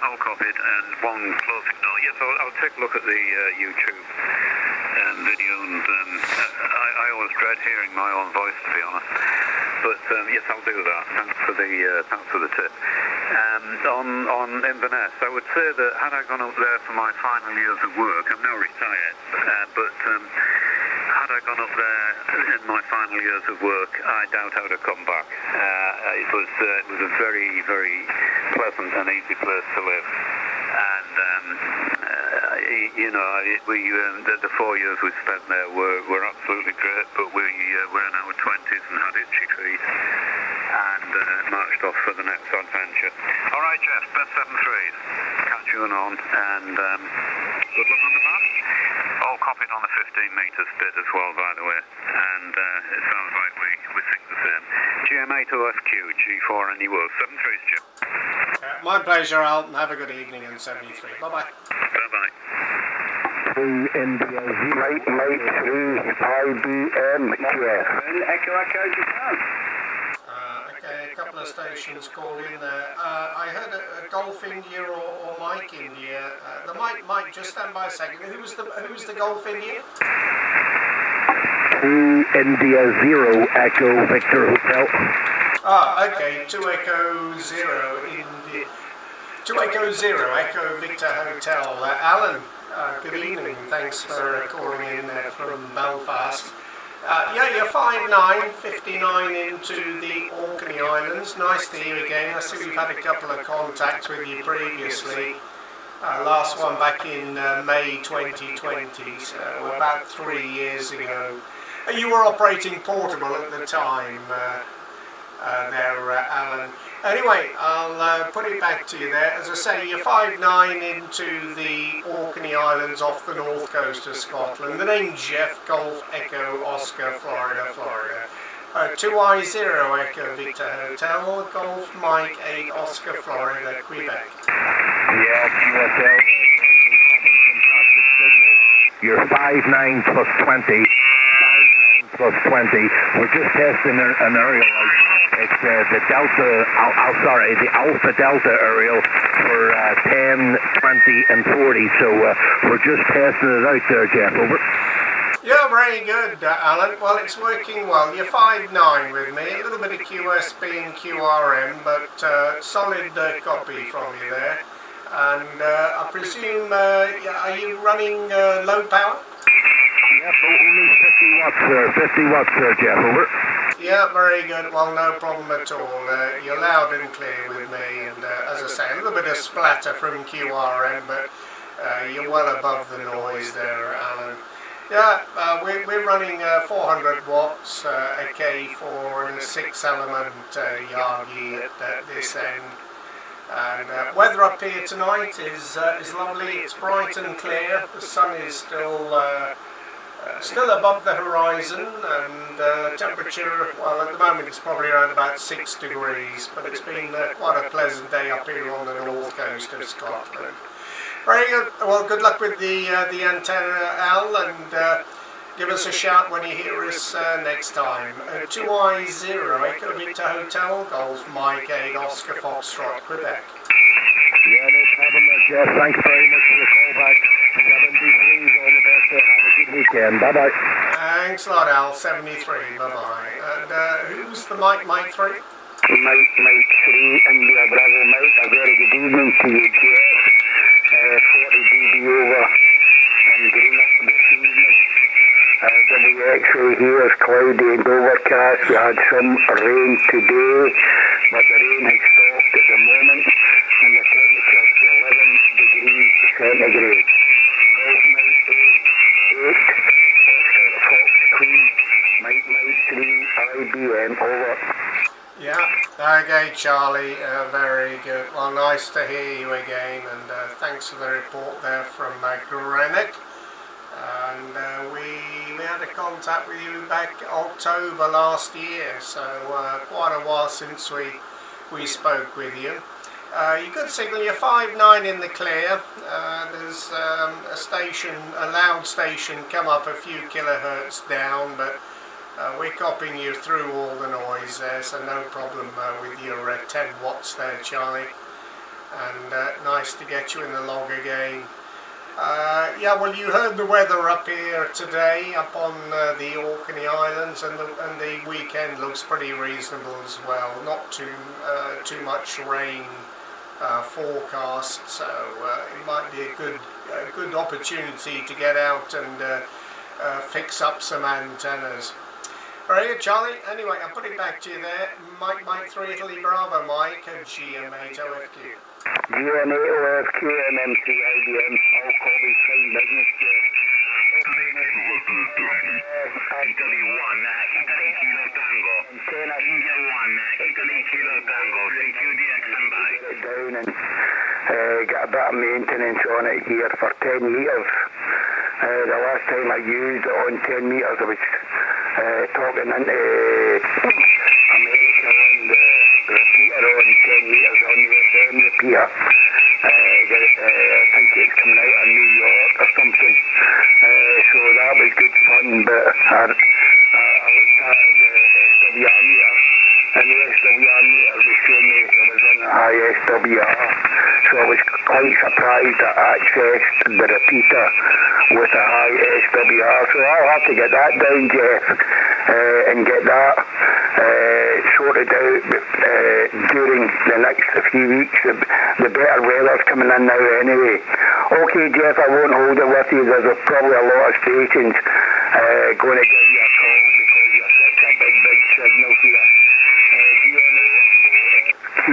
All copied, and one closing note. Yes, I'll take a look at the YouTube videos. I always dread hearing my own voice, to be honest. But yes, I'll do that. Thanks for the tip. On Inverness, I would say that had I gone up there for my final years of work, I'm now retired, but had I gone up there in my final years of work, I doubt I would have come back. It was a very, very pleasant and easy place to live, and the 4 years we spent there were absolutely great. But we were in our 20s and had itchy feet, and marched off for the next adventure. All right, Jeff, best 7-3s. Catch you on, and good luck on the map. All copied on the 15 metres bit as well, by the way, and it sounds like we think the same. GM8OFQ, G4 and you will. 7-3s, Jim. My pleasure, Al. Have a good evening and 73. Bye-bye. Bye-bye. India 883 IBM, Jeff. Echo Japan. Okay, a couple of stations called in there. I heard a Golf India or Mike India. The Mike, just stand by a second. Who's the Golf India? 2 India 0 Echo Victor Hotel. Okay, 2 Echo 0 India. 2 Echo 0 Echo Victor Hotel. Alan, good evening. Thanks for calling in from Belfast. Yeah, you're 5'9", 59 into the Orkney Islands. Nice to hear again. I see we've had a couple of contacts with you previously. Last one back in May 2020, so about 3 years ago. You were operating portable at the time there, Alan. Anyway, I'll put it back to you there. As I say, you're 5'9" into the Orkney Islands off the north coast of Scotland. The name's Jeff, Golf Echo Oscar, Florida. 2I0 Echo Victor Hotel, Golf Mike 8 Oscar, Florida, Quebec. Yeah, QSL. You're 5'9" plus 20. 5'9" plus 20. We're just testing an aerial. It's the Alpha Delta aerial for 10, 20 and 40. So we're just testing it out there, Jeff. Over. Yeah, very good, Alan. Well, it's working well. You're 5'9" with me. A little bit of QSB and QRM, but solid copy from you there. And I presume, are you running low power? Yep, only 50 watts, sir. 50 watts, sir, Jeff. Over. Yeah, very good. Well, no problem at all. You're loud and clear with me, and as I say, a little bit of splatter from QRM, but you're well above the noise there, Alan. Yeah, we're running 400 watts, a K4 and a 6-element Yagi at this end. And weather up here tonight is lovely. It's bright and clear. The sun is still above the horizon, and temperature, well, at the moment it's probably around about 6 degrees, but it's been quite a pleasant day up here on the north coast of Scotland. Very good. Well, good luck with the antenna, Al, and Give us a shout when you hear us next time. 2I0, Echo Victor Hotel, Golf Mike 8 Oscar Foxtrot, Quebec. Yeah, no problem, Jeff. Thanks very much for the call back. 73's all the best. Have a good weekend. Bye-bye. Thanks a lot, Al. 73, bye-bye. And who's the Mike 3? Mike 3, India Bravo Mike. A very good evening to you, Jeff. 40 dB over and green up this evening. WXA here is cloudy and overcast. We had some rain today, but the rain has stopped at the moment, and the temperature is 11 degrees centigrade. Golf Mike 8, Oscar Fox Queen, Mike 3, IBM, over. Yeah, okay, Charlie, very good. Well, nice to hear you again, and thanks for the report there from Greenock. And we had a contact with you back October last year, so quite a while since we spoke with you. You good signal, you're 5.9 in the clear. There's a loud station come up a few kilohertz down, but we're copying you through all the noise there, so no problem with your 10 watts there, Charlie. And nice to get you in the log again. Yeah, well, you heard the weather up here today, up on the Orkney Islands, and the weekend looks pretty reasonable as well. Not too much rain forecast, so it might be a good opportunity to get out and fix up some antennas. All right, Charlie. Anyway, I'll put it back to you there. Mike 3 Italy Bravo, Mike, and GM8OFQ. GM8OFQ, MMC, IBM, all copy, fine business, Jeff. Italy 1, Italy Kilo Tango. India 1, Italy Kilo Tango. CQDX standby. Down and got a bit of maintenance on it here for 10 metres. The last time I used it on 10 metres, I was talking into America on the repeater on 10 metres on the FM repeater. I think it's coming out of New York or something. So that was good fun, but I looked at the SWR meter, and the SWR meter was showing me I was on a high SWR. So I was quite surprised that I accessed the repeater with a high SWR. So I'll have to get that down, Jeff, and get that sorted out during the next few weeks. The better weather's coming in now anyway. Okay, Jeff, I won't hold it with you. There's probably a lot of stations going to give you a call because you're such a big signal here. GM8OFQ,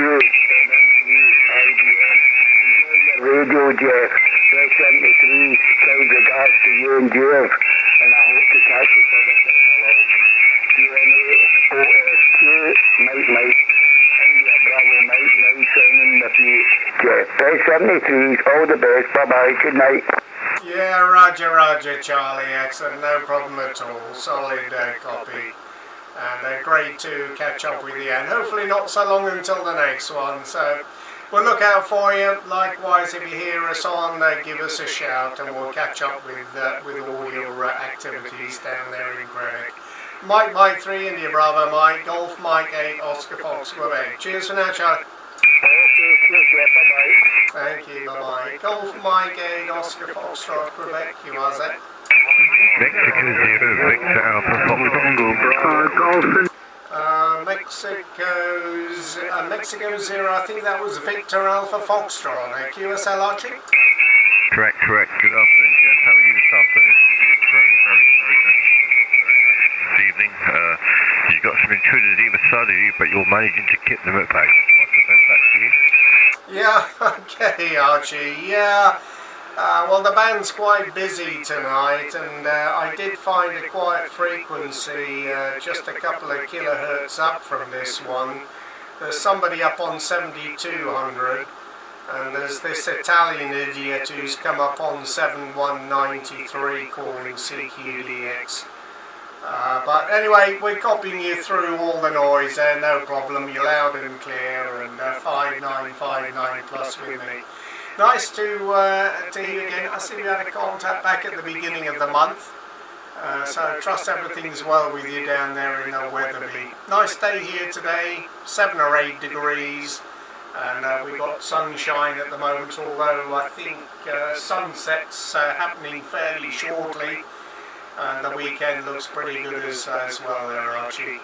IBM. Enjoy your radio, Jeff. 73, kind regards to you and Jeff, and I hope to catch you for the down the road. GM8OFQ, Mike, India Bravo Mike, now signing with you, Jeff. 73's, all the best, bye-bye, good night. Yeah, Roger, Charlie, excellent, no problem at all, solid copy. And great to catch up with you, and hopefully not so long until the next one, so we'll look out for you. Likewise, if you hear us on, give us a shout and we'll catch up with all your activities down there in Greenock. Mike 3 India Bravo Mike, Golf Mike 8 Oscar Fox Quebec. Cheers for now, Charlie. Okay, cheers, Jeff, bye-bye. Thank you, bye-bye. Golf Mike 8 Oscar Fox Quebec, you are that? Mexico 0, Victor Alpha Fox Mexico 0, I think that was Victor Alpha Foxtrot, QSL Archie? Correct. Good afternoon, Jeff. How are you this afternoon? Very nice this evening. You've got some intruders either side of you, but you're managing to keep them at bay. Microphone back to you. Yeah, okay, Archie, yeah. Well, the band's quite busy tonight, and I did find a quiet frequency just a couple of kilohertz up from this one. There's somebody up on 7200, and there's this Italian idiot who's come up on 7193 calling CQDX. But anyway, we're copying you through all the noise there, no problem. You're loud and clear, and 5959 plus with me. Nice to hear you again. I see we had a contact back at the beginning of the month. So trust everything's well with you down there in Weatherby. Nice day here today, 7 or 8 degrees, and we've got sunshine at the moment, although I think sunset's happening fairly shortly, and the weekend looks pretty good as well there, Archie.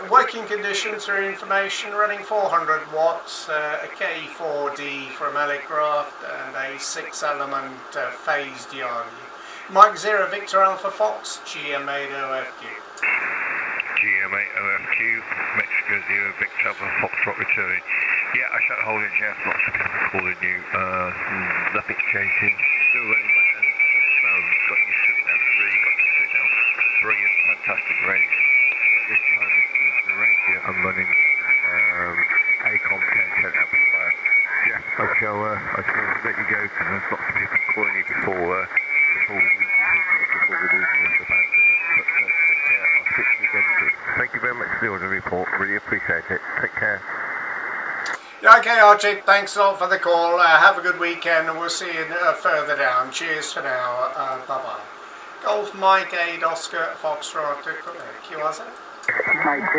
Working conditions for information, running 400 watts, a K4D from Elecraft and a 6-element phased Yagi. Mike 0 Victor Alpha Fox, GM8OFQ. GM8OFQ, Mexico 0 Victor Alpha Fox Rock returning. Yeah, I shut hold it, Jeff, lots of people calling you, nothing's changing, still running my hands, got you sitting down 3, got you sitting down, brilliant, fantastic radio. This time it's the radio, I'm running ACOM 1010 amplifier. Yeah, I shall let you go because there's lots of people calling you before we lose the band. But take care, I'll speak to you again soon. Thank you very much for the order report, really appreciate it. Take care. Yeah, okay, Archie, thanks a lot for the call. Have a good weekend, and we'll see you further down. Cheers for now. Bye-bye. Golf Mike 8 Oscar Foxtrot to Quebec. You are, sir? Mike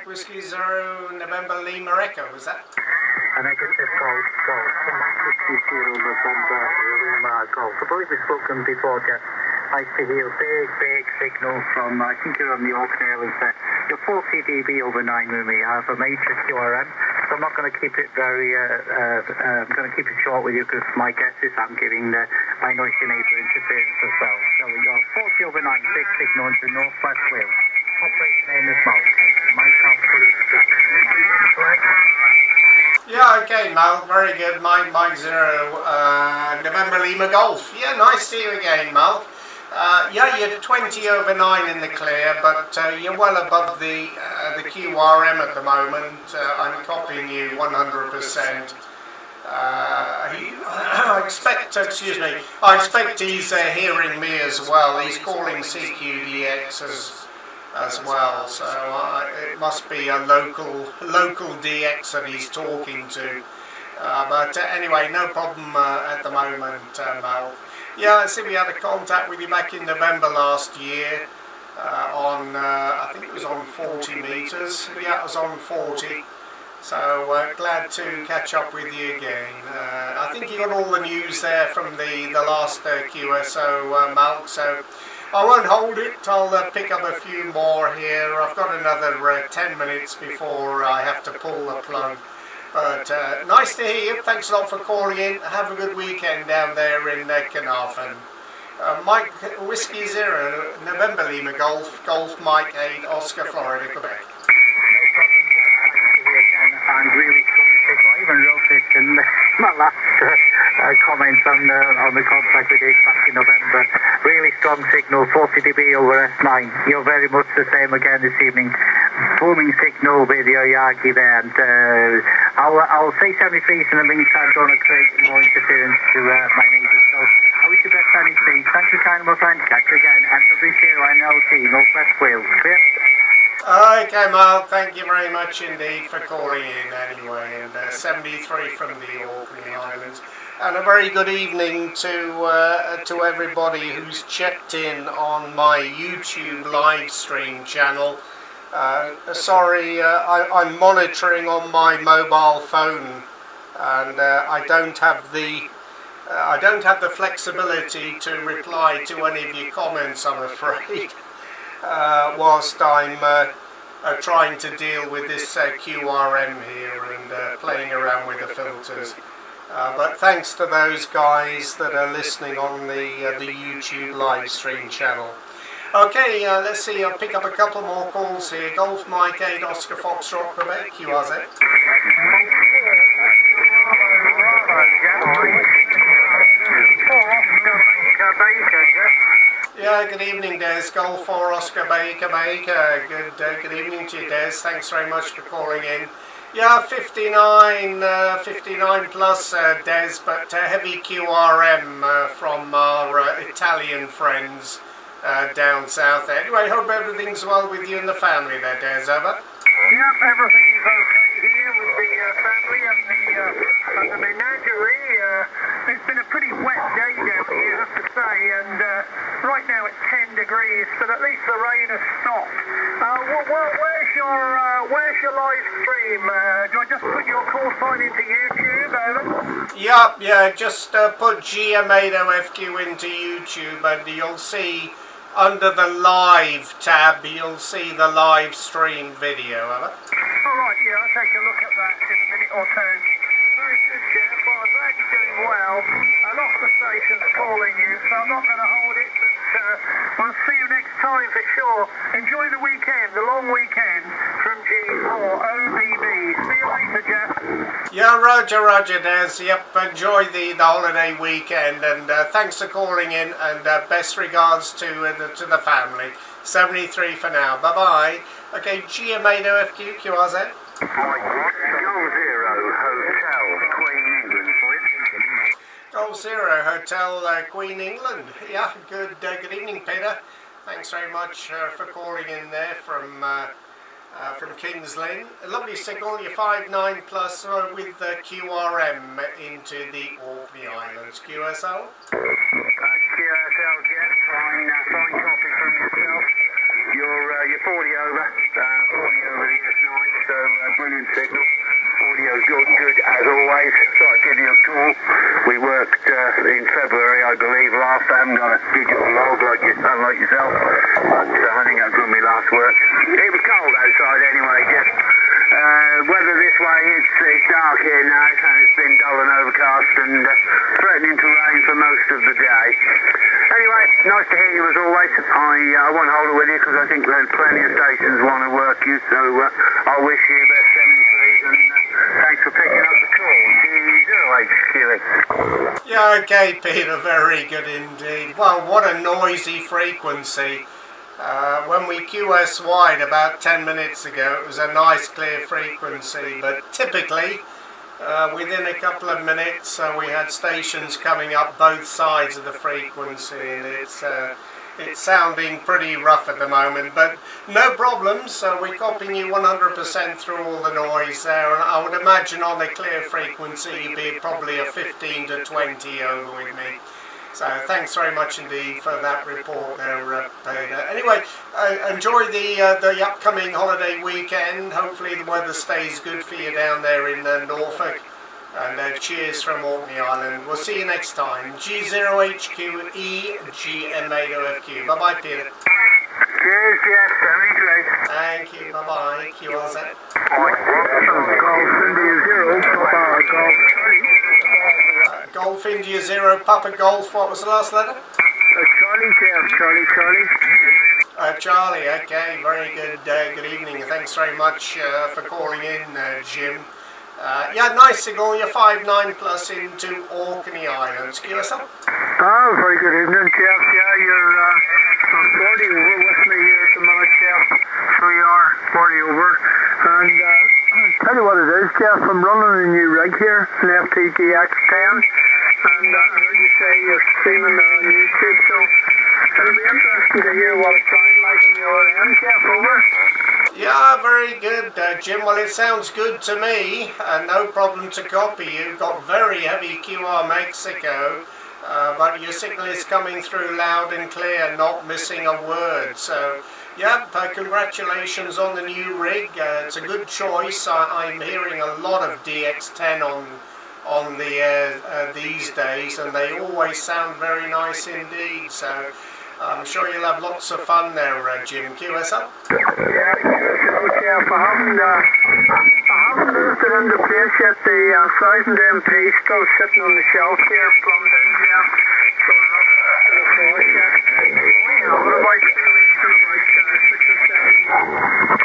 Whiskey 0 November Lima Echo, is that? Negative Golf, Whiskey 0 November Lima Golf. I believe we've spoken before, Jeff. Nice to hear big signal from, I think you're on the Orkney Islands there. You're 40 dB over 9 with me. I have a major QRM, so I'm not going to keep it I'm going to keep it short with you because my guess is I'm giving my noisy neighbour interference as well. So you're 40 over 9, big signal into Northwest Wales. Operator name is Mike. Mike Yeah, okay, Mal, very good. Mike 0 November Lima Golf. Yeah, nice to see you again, Mal. Yeah, you're 20 over 9 in the clear, but you're well above the QRM at the moment. I'm copying you 100%. I expect he's hearing me as well. He's calling CQDX as well, so it must be a local DX that he's talking to. But anyway, no problem at the moment, Mal. Yeah, I see we had a contact with you back in November last year on, I think it was on 40 metres. Yeah, it was on 40. So glad to catch up with you again. I think you got all the news there from the last QSO, Malk, so I won't hold it. I'll pick up a few more here. I've got another 10 minutes before I have to pull the plug. But nice to hear you. Thanks a lot for calling in. Have a good weekend down there in Carnarvon. Mike Whiskey 0 November Lima Golf Mike 8 Oscar Florida Quebec. And really strong signal. I even wrote it in my last comments on the contact we did back in November. Really strong signal, 40 dB over S9. You're very much the same again this evening. Booming signal with your Yagi there, and I'll say 73s in the meantime. Don't want to create more interference to my neighbours. So I wish you best 73s. Thanks for kind, my friend. Catch you again. NW0NLT, Northwest Wales. Clear. Okay, Mal, thank you very much indeed for calling in anyway, and 73 from the Orkney Islands. And a very good evening to everybody who's checked in on my YouTube live stream channel. Sorry, I'm monitoring on my mobile phone, and I don't have the flexibility to reply to any of your comments, I'm afraid. Whilst I'm trying to deal with this QRM here and playing around with the filters. But thanks to those guys that are listening on the YouTube live stream channel. Okay, let's see, I'll pick up a couple more calls here. Golf Mike 8 Oscar Foxtrot Quebec, QRZ. Yeah, good evening, Des. Golf 4 Oscar Baker. Good evening to you, Des. Thanks very much for calling in. Yeah, 59 plus, Des, but heavy QRM from our Italian friends down south there. Anyway, hope everything's well with you and the family there, Des. Over. Yep, everything is okay here with the family and the menagerie. It's been a pretty wet day. right now it's 10 degrees, but at least the rain has stopped. Where's your live stream? Do I just put your call sign into YouTube, over? Yeah, just put GM8OFQ into YouTube and you'll see under the live tab, you'll see the live stream video, over. Alright, yeah, I'll take a look at that in a minute or two. Very good, Jeff. Well, I'm glad you're doing well. Lots of stations calling you, so I'm not going to hold it, but I'll see you next time for sure. Enjoy the weekend, the long weekend from G4OBB. See you later, Jeff. Yeah, Roger, Des. Yep, enjoy the holiday weekend, and thanks for calling in, and best regards to the family. 73 for now. Bye-bye. Okay, GM8OFQ, QRZ. Golf Zero Hotel, Queen England. Yeah, good evening, Peter. Thanks very much for calling in there from Kings Lynn. A lovely signal, your 5.9 plus with the QRM into the Orkney Islands. QSL? QSL, Jeff, fine copy from yourself. You're 40 over the S9, so brilliant signal. Audio's good as always. So I give you a call. We worked in February, I believe, last. I haven't got a digital log unlike yourself, but I think that was when we last worked. It was cold outside anyway, Jeff. Weather this way, it's dark here now, and it's been dull and overcast and threatening to rain for most of the day. Anyway, nice to hear you as always. I won't hold it with you because I think there's plenty of stations want to work you, so I wish you the best 73s and thanks for picking up the call. G0HQ. Yeah, okay, Peter, very good indeed. Well, what a noisy frequency. When we QS wide about 10 minutes ago, it was a nice clear frequency, but typically within a couple of minutes we had stations coming up both sides of the frequency, and it's sounding pretty rough at the moment, but no problems. We're copying you 100% through all the noise there, and I would imagine on a clear frequency you'd be probably a 15 to 20 over with me. So thanks very much indeed for that report there, Peter. Anyway, enjoy the upcoming holiday weekend. Hopefully the weather stays good for you down there in Norfolk. And cheers from Orkney Island. We'll see you next time. G0HQE GM8OFQ. Bye-bye, Peter. Cheers, Jeff. 73. Thank you. Bye-bye. QRZ. Golf India Zero Papa Golf. What was the last letter? Charlie, Jeff. Charlie. Charlie. Okay. Very good. Good evening. Thanks very much for calling in, Jim. Yeah, nice signal. You're 5.9 plus into Orkney Islands. QSL? Oh, very good evening, Jeff. Yeah, you're 40 over with me here at the minute, Jeff. So you are 40 over. And tell you what it is, Jeff, I'm running a new rig here, an FTGX10. And I heard you say you're streaming on YouTube, so it'll be interesting to hear what it sounds like on your end, Jeff. Over. Yeah, very good, Jim. Well, it sounds good to me. No problem to copy. You've got very heavy QR Mexico, but your signal is coming through loud and clear, not missing a word. So, yeah, congratulations on the new rig. It's a good choice. I'm hearing a lot of DX10 on the air these days, and they always sound very nice indeed. So, I'm sure you'll have lots of fun there, Jim. QSL? Yeah, Jeff, I haven't moved it into place yet. The 1000 MP still sitting on the shelf here, plumbed in, Jeff. So I haven't the force yet. But about 2 weeks to about 6 or 7.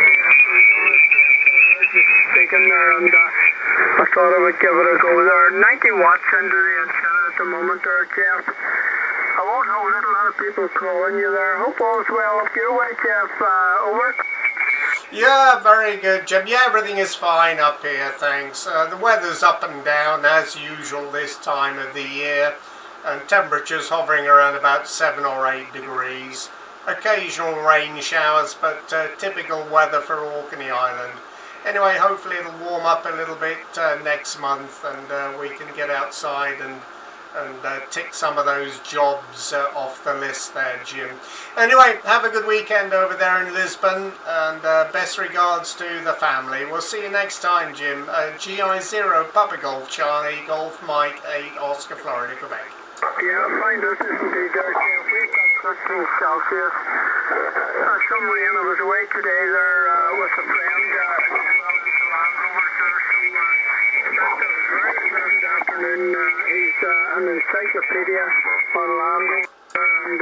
Speaking there, and I thought I would give it a go there. 90 watts into the antenna at the moment there, Jeff. I won't hold it. A lot of people calling you there. Hope all's well up your way, Jeff. Over. Yeah, very good, Jim. Yeah, everything is fine up here, thanks. The weather's up and down as usual this time of the year, and temperatures hovering around about 7 or 8 degrees. Occasional rain showers, but typical weather for Orkney Island. Anyway, hopefully it'll warm up a little bit next month, and we can get outside and tick some of those jobs off the list there, Jim. Anyway, have a good weekend over there in Lisbon, and best regards to the family. We'll see you next time, Jim. GI0 Papa Golf Charlie Golf Mike 8 Oscar Florida, Quebec. Yeah, fine, this is indeed we've got 13 Celsius. Somebody in was away today there with a friend. He's an encyclopedia on landing, and a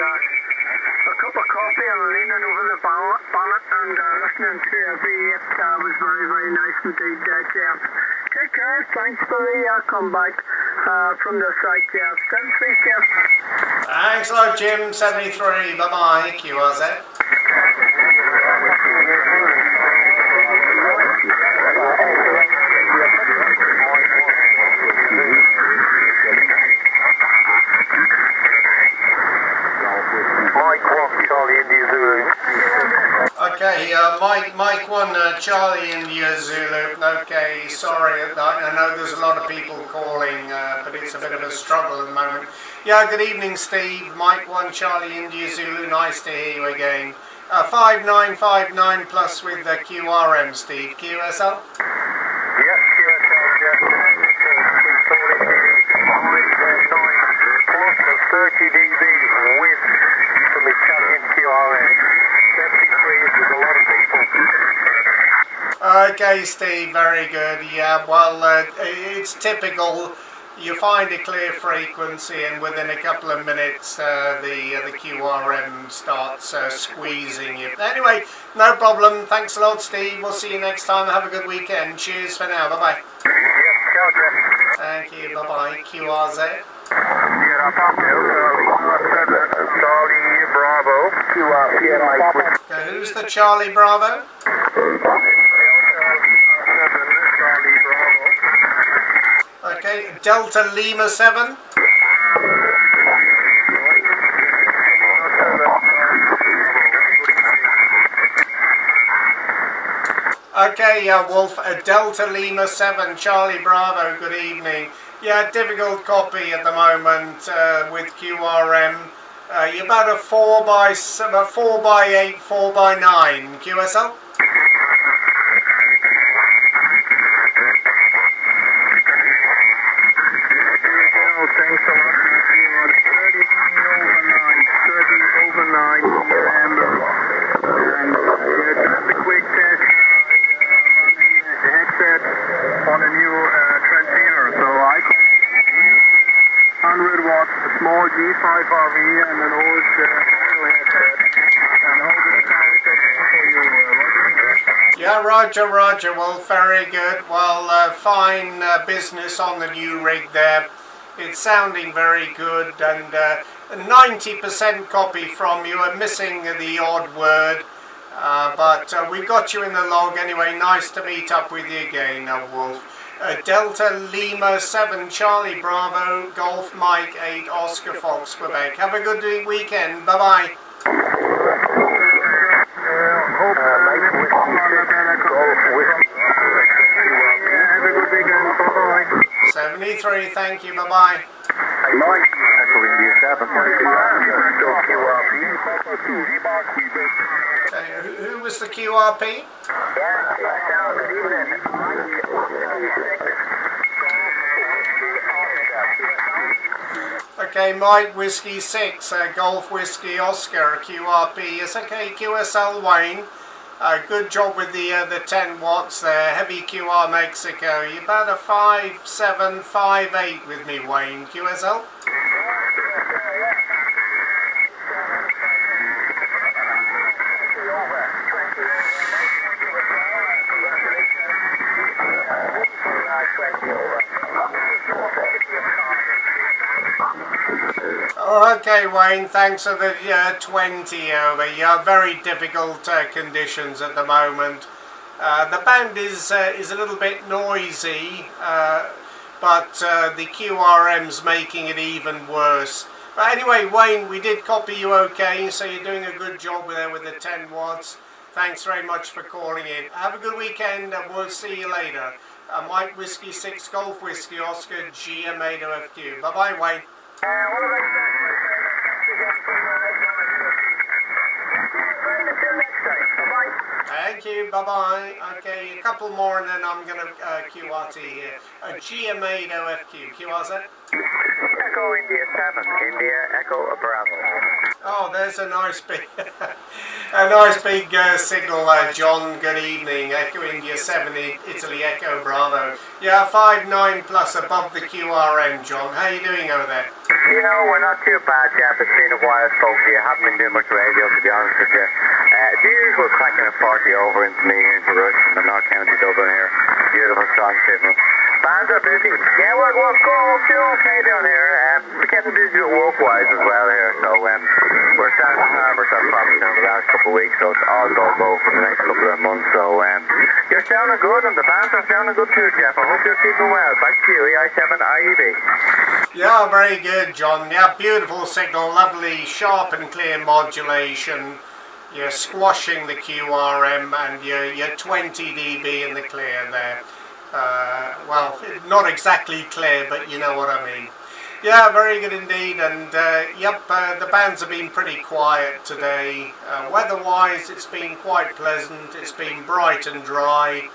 cup of coffee and leaning over the bonnet and listening to every hit was very, very nice indeed, Jeff. Take care, thanks for the comeback from the site, Jeff. 73, Jeff. Thanks a lot, Jim. 73, bye-bye, QRZ. Okay, Mike 1, Charlie India Zulu. Okay, sorry, I know there's a lot of people calling, but it's a bit of a struggle at the moment. Yeah, good evening, Steve. Mike 1, Charlie India Zulu. Nice to hear you again. 5959 plus with the QRM, Steve. QSL? Yes, QSL, Jeff. 30 dB with from Italian QRM. 73 is a lot of people. Okay, Steve, very good. Yeah, well, it's typical. You find a clear frequency, and within a couple of minutes, the QRM starts squeezing you. Anyway, no problem. Thanks a lot, Steve. We'll see you next time. Have a good weekend. Cheers for now. Bye-bye. Thank you. Bye-bye. QRZ. Charlie Bravo. Okay, who's the Charlie Bravo? Okay, Delta Lima 7. Okay, Wolf, Delta Lima 7, Charlie Bravo, good evening. Yeah, difficult copy at the moment with QRM. You're about a 4x8, 4x9 QSL? G5RV and an old Yeah, Roger. Well, very good. Well, fine business on the new rig there. It's sounding very good, and 90% copy from you. I'm missing the odd word, but we got you in the log anyway. Nice to meet up with you again, Wolf. Delta Lima 7, Charlie Bravo, Golf Mike 8, Oscar Fox, Quebec. Have a good weekend. Bye-bye. 73, thank you. Bye-bye. Who was the QRP? Okay, Mike Whiskey 6, Golf Whiskey Oscar, QRP. It's okay, QSL Wayne. Good job with the 10 watts there. Heavy QR Mexico. You're about a 5.7, 5.8 with me, Wayne. QSL? Okay, Wayne, thanks for the 20 over. Yeah, very difficult conditions at the moment. The band is a little bit noisy, but the QRM's making it even worse. But anyway, Wayne, we did copy you okay, so you're doing a good job there with the 10 watts. Thanks very much for calling in. Have a good weekend, and we'll see you later. Mike Whiskey 6, Golf Whiskey Oscar, GM8OFQ. Bye-bye, Wayne. What about you? Thank you, bye-bye. Okay, a couple more and then I'm going to QRT here. GM8OFQ, QRZ? Echo India 7, India Echo Bravo. Oh, there's a nice big, signal, John. Good evening. Echo India 7, Italy Echo Bravo. Yeah, 5-9 plus above the QRM, John. How you doing over there? You know, we're not too bad, Jeff. It's been a while, folks. You haven't been doing much radio, to be honest with you. We're cracking a party over into me, into Rush, in the North County, Dublin here. Beautiful strong signal. Bands are busy. Yeah, we're still okay down here. We're getting busy work-wise as well here, so we're starting to harvest our crops now the last couple of weeks, so it's all go for the next couple of months. So you're sounding good, and the bands are sounding good too, Jeff. I hope you're keeping well. Back to you, EI7 IEB. Yeah, very good, John. Yeah, beautiful signal, lovely, sharp and clear modulation. You're squashing the QRM and you're 20 dB in the clear there. Well, not exactly clear, but you know what I mean. Yeah, very good indeed. And the bands have been pretty quiet today. Weather-wise, it's been quite pleasant. It's been bright and dry.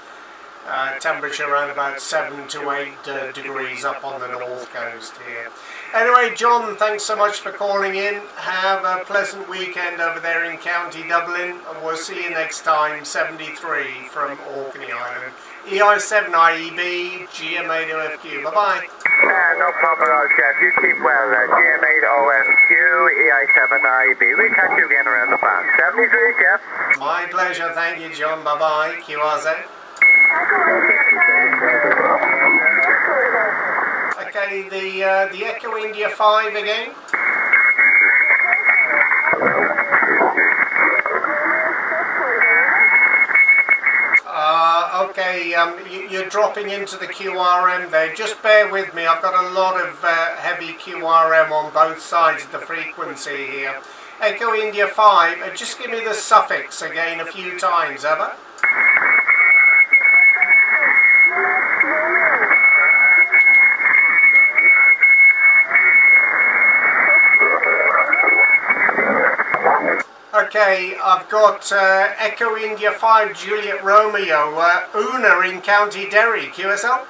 Temperature around about 7 to 8 degrees up on the north coast here. Anyway, John, thanks so much for calling in. Have a pleasant weekend over there in County Dublin, and we'll see you next time. 73 from Orkney Island. EI7 IEB, GM8OFQ. Bye-bye. No problem at all, Jeff. You keep well. GM8OFQ, EI7 IEB. We'll catch you again around the farm. 73, Jeff. My pleasure. Thank you, John. Bye-bye. QRZ. Okay, the Echo India 5 again. Okay, you're dropping into the QRM there. Just bear with me. I've got a lot of heavy QRM on both sides of the frequency here. Echo India 5, just give me the suffix again a few times, ever. Okay, I've got Echo India 5 Juliet Romeo, Una in County Derry, QSL?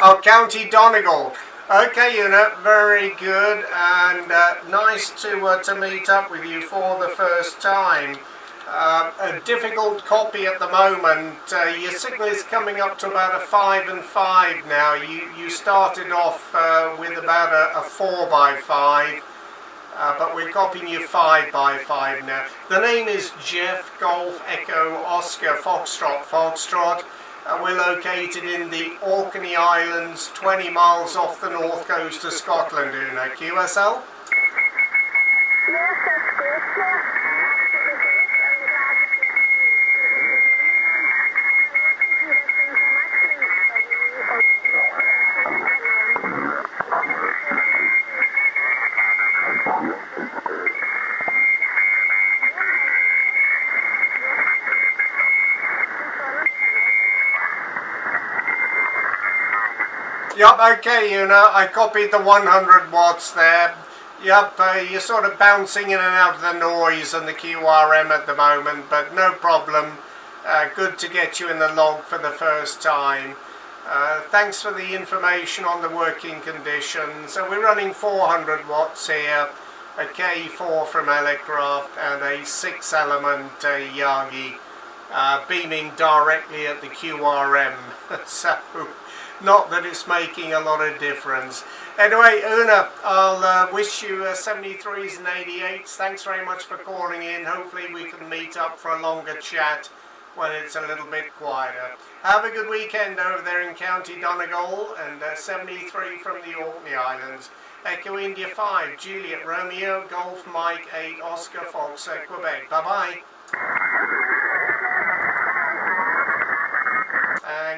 Oh, County Donegal. Okay, Una, very good, and nice to meet up with you for the first time. A difficult copy at the moment. Your signal is coming up to about a 5 and 5 now. You started off with about a 4x5, but we're copying you 5x5 now. The name is Jeff Golf Echo Oscar Foxtrot. We're located in the Orkney Islands, 20 miles off the north coast of Scotland, Una. QSL? Yes, that's great, sir. Yep, okay, Una, I copied the 100 watts there. Yep, you're sort of bouncing in and out of the noise and the QRM at the moment, but no problem. Good to get you in the log for the first time. Thanks for the information on the working conditions. So we're running 400 watts here, a K4 from Elecraft and a 6-element Yagi beaming directly at the QRM. So not that it's making a lot of difference. Anyway, Una, I'll wish you 73s and 88s. Thanks very much for calling in. Hopefully we can meet up for a longer chat when it's a little bit quieter. Have a good weekend over there in County Donegal, and 73 from the Orkney Islands. Echo India 5, Juliet Romeo, Golf Mike 8, Oscar Fox, Quebec. Bye-bye.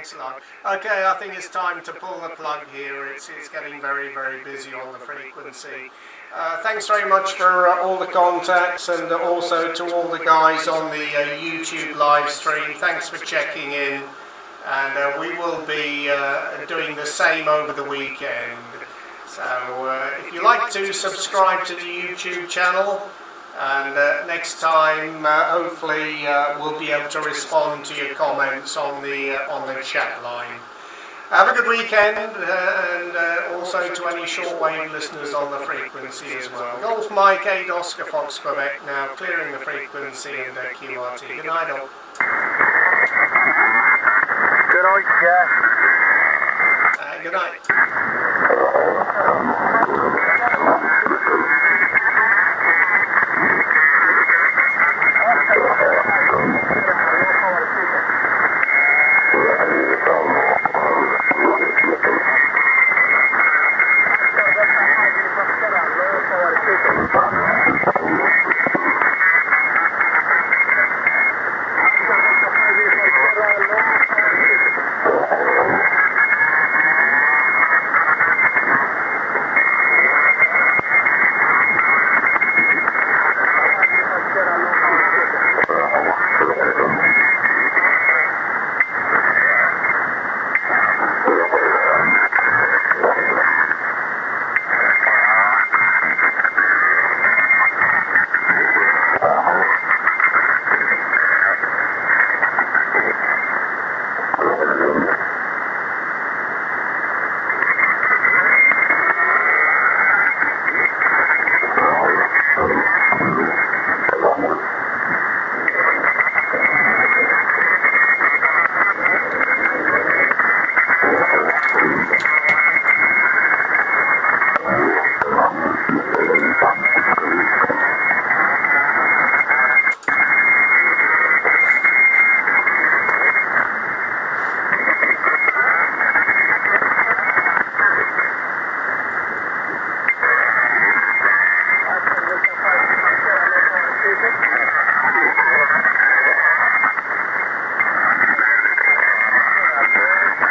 Thanks a lot. Okay, I think it's time to pull the plug here. It's getting very, very busy on the frequency. Thanks very much for all the contacts, and also to all the guys on the YouTube live stream. Thanks for checking in, and we will be doing the same over the weekend. So if you like to subscribe to the YouTube channel, and next time hopefully we'll be able to respond to your comments on the chat line. Have a good weekend, and also to any shortwave listeners on the frequency as well. Golf Mike 8 Oscar Fox Quebec now clearing the frequency and QRT. Good night all. Good night, yeah. Good night.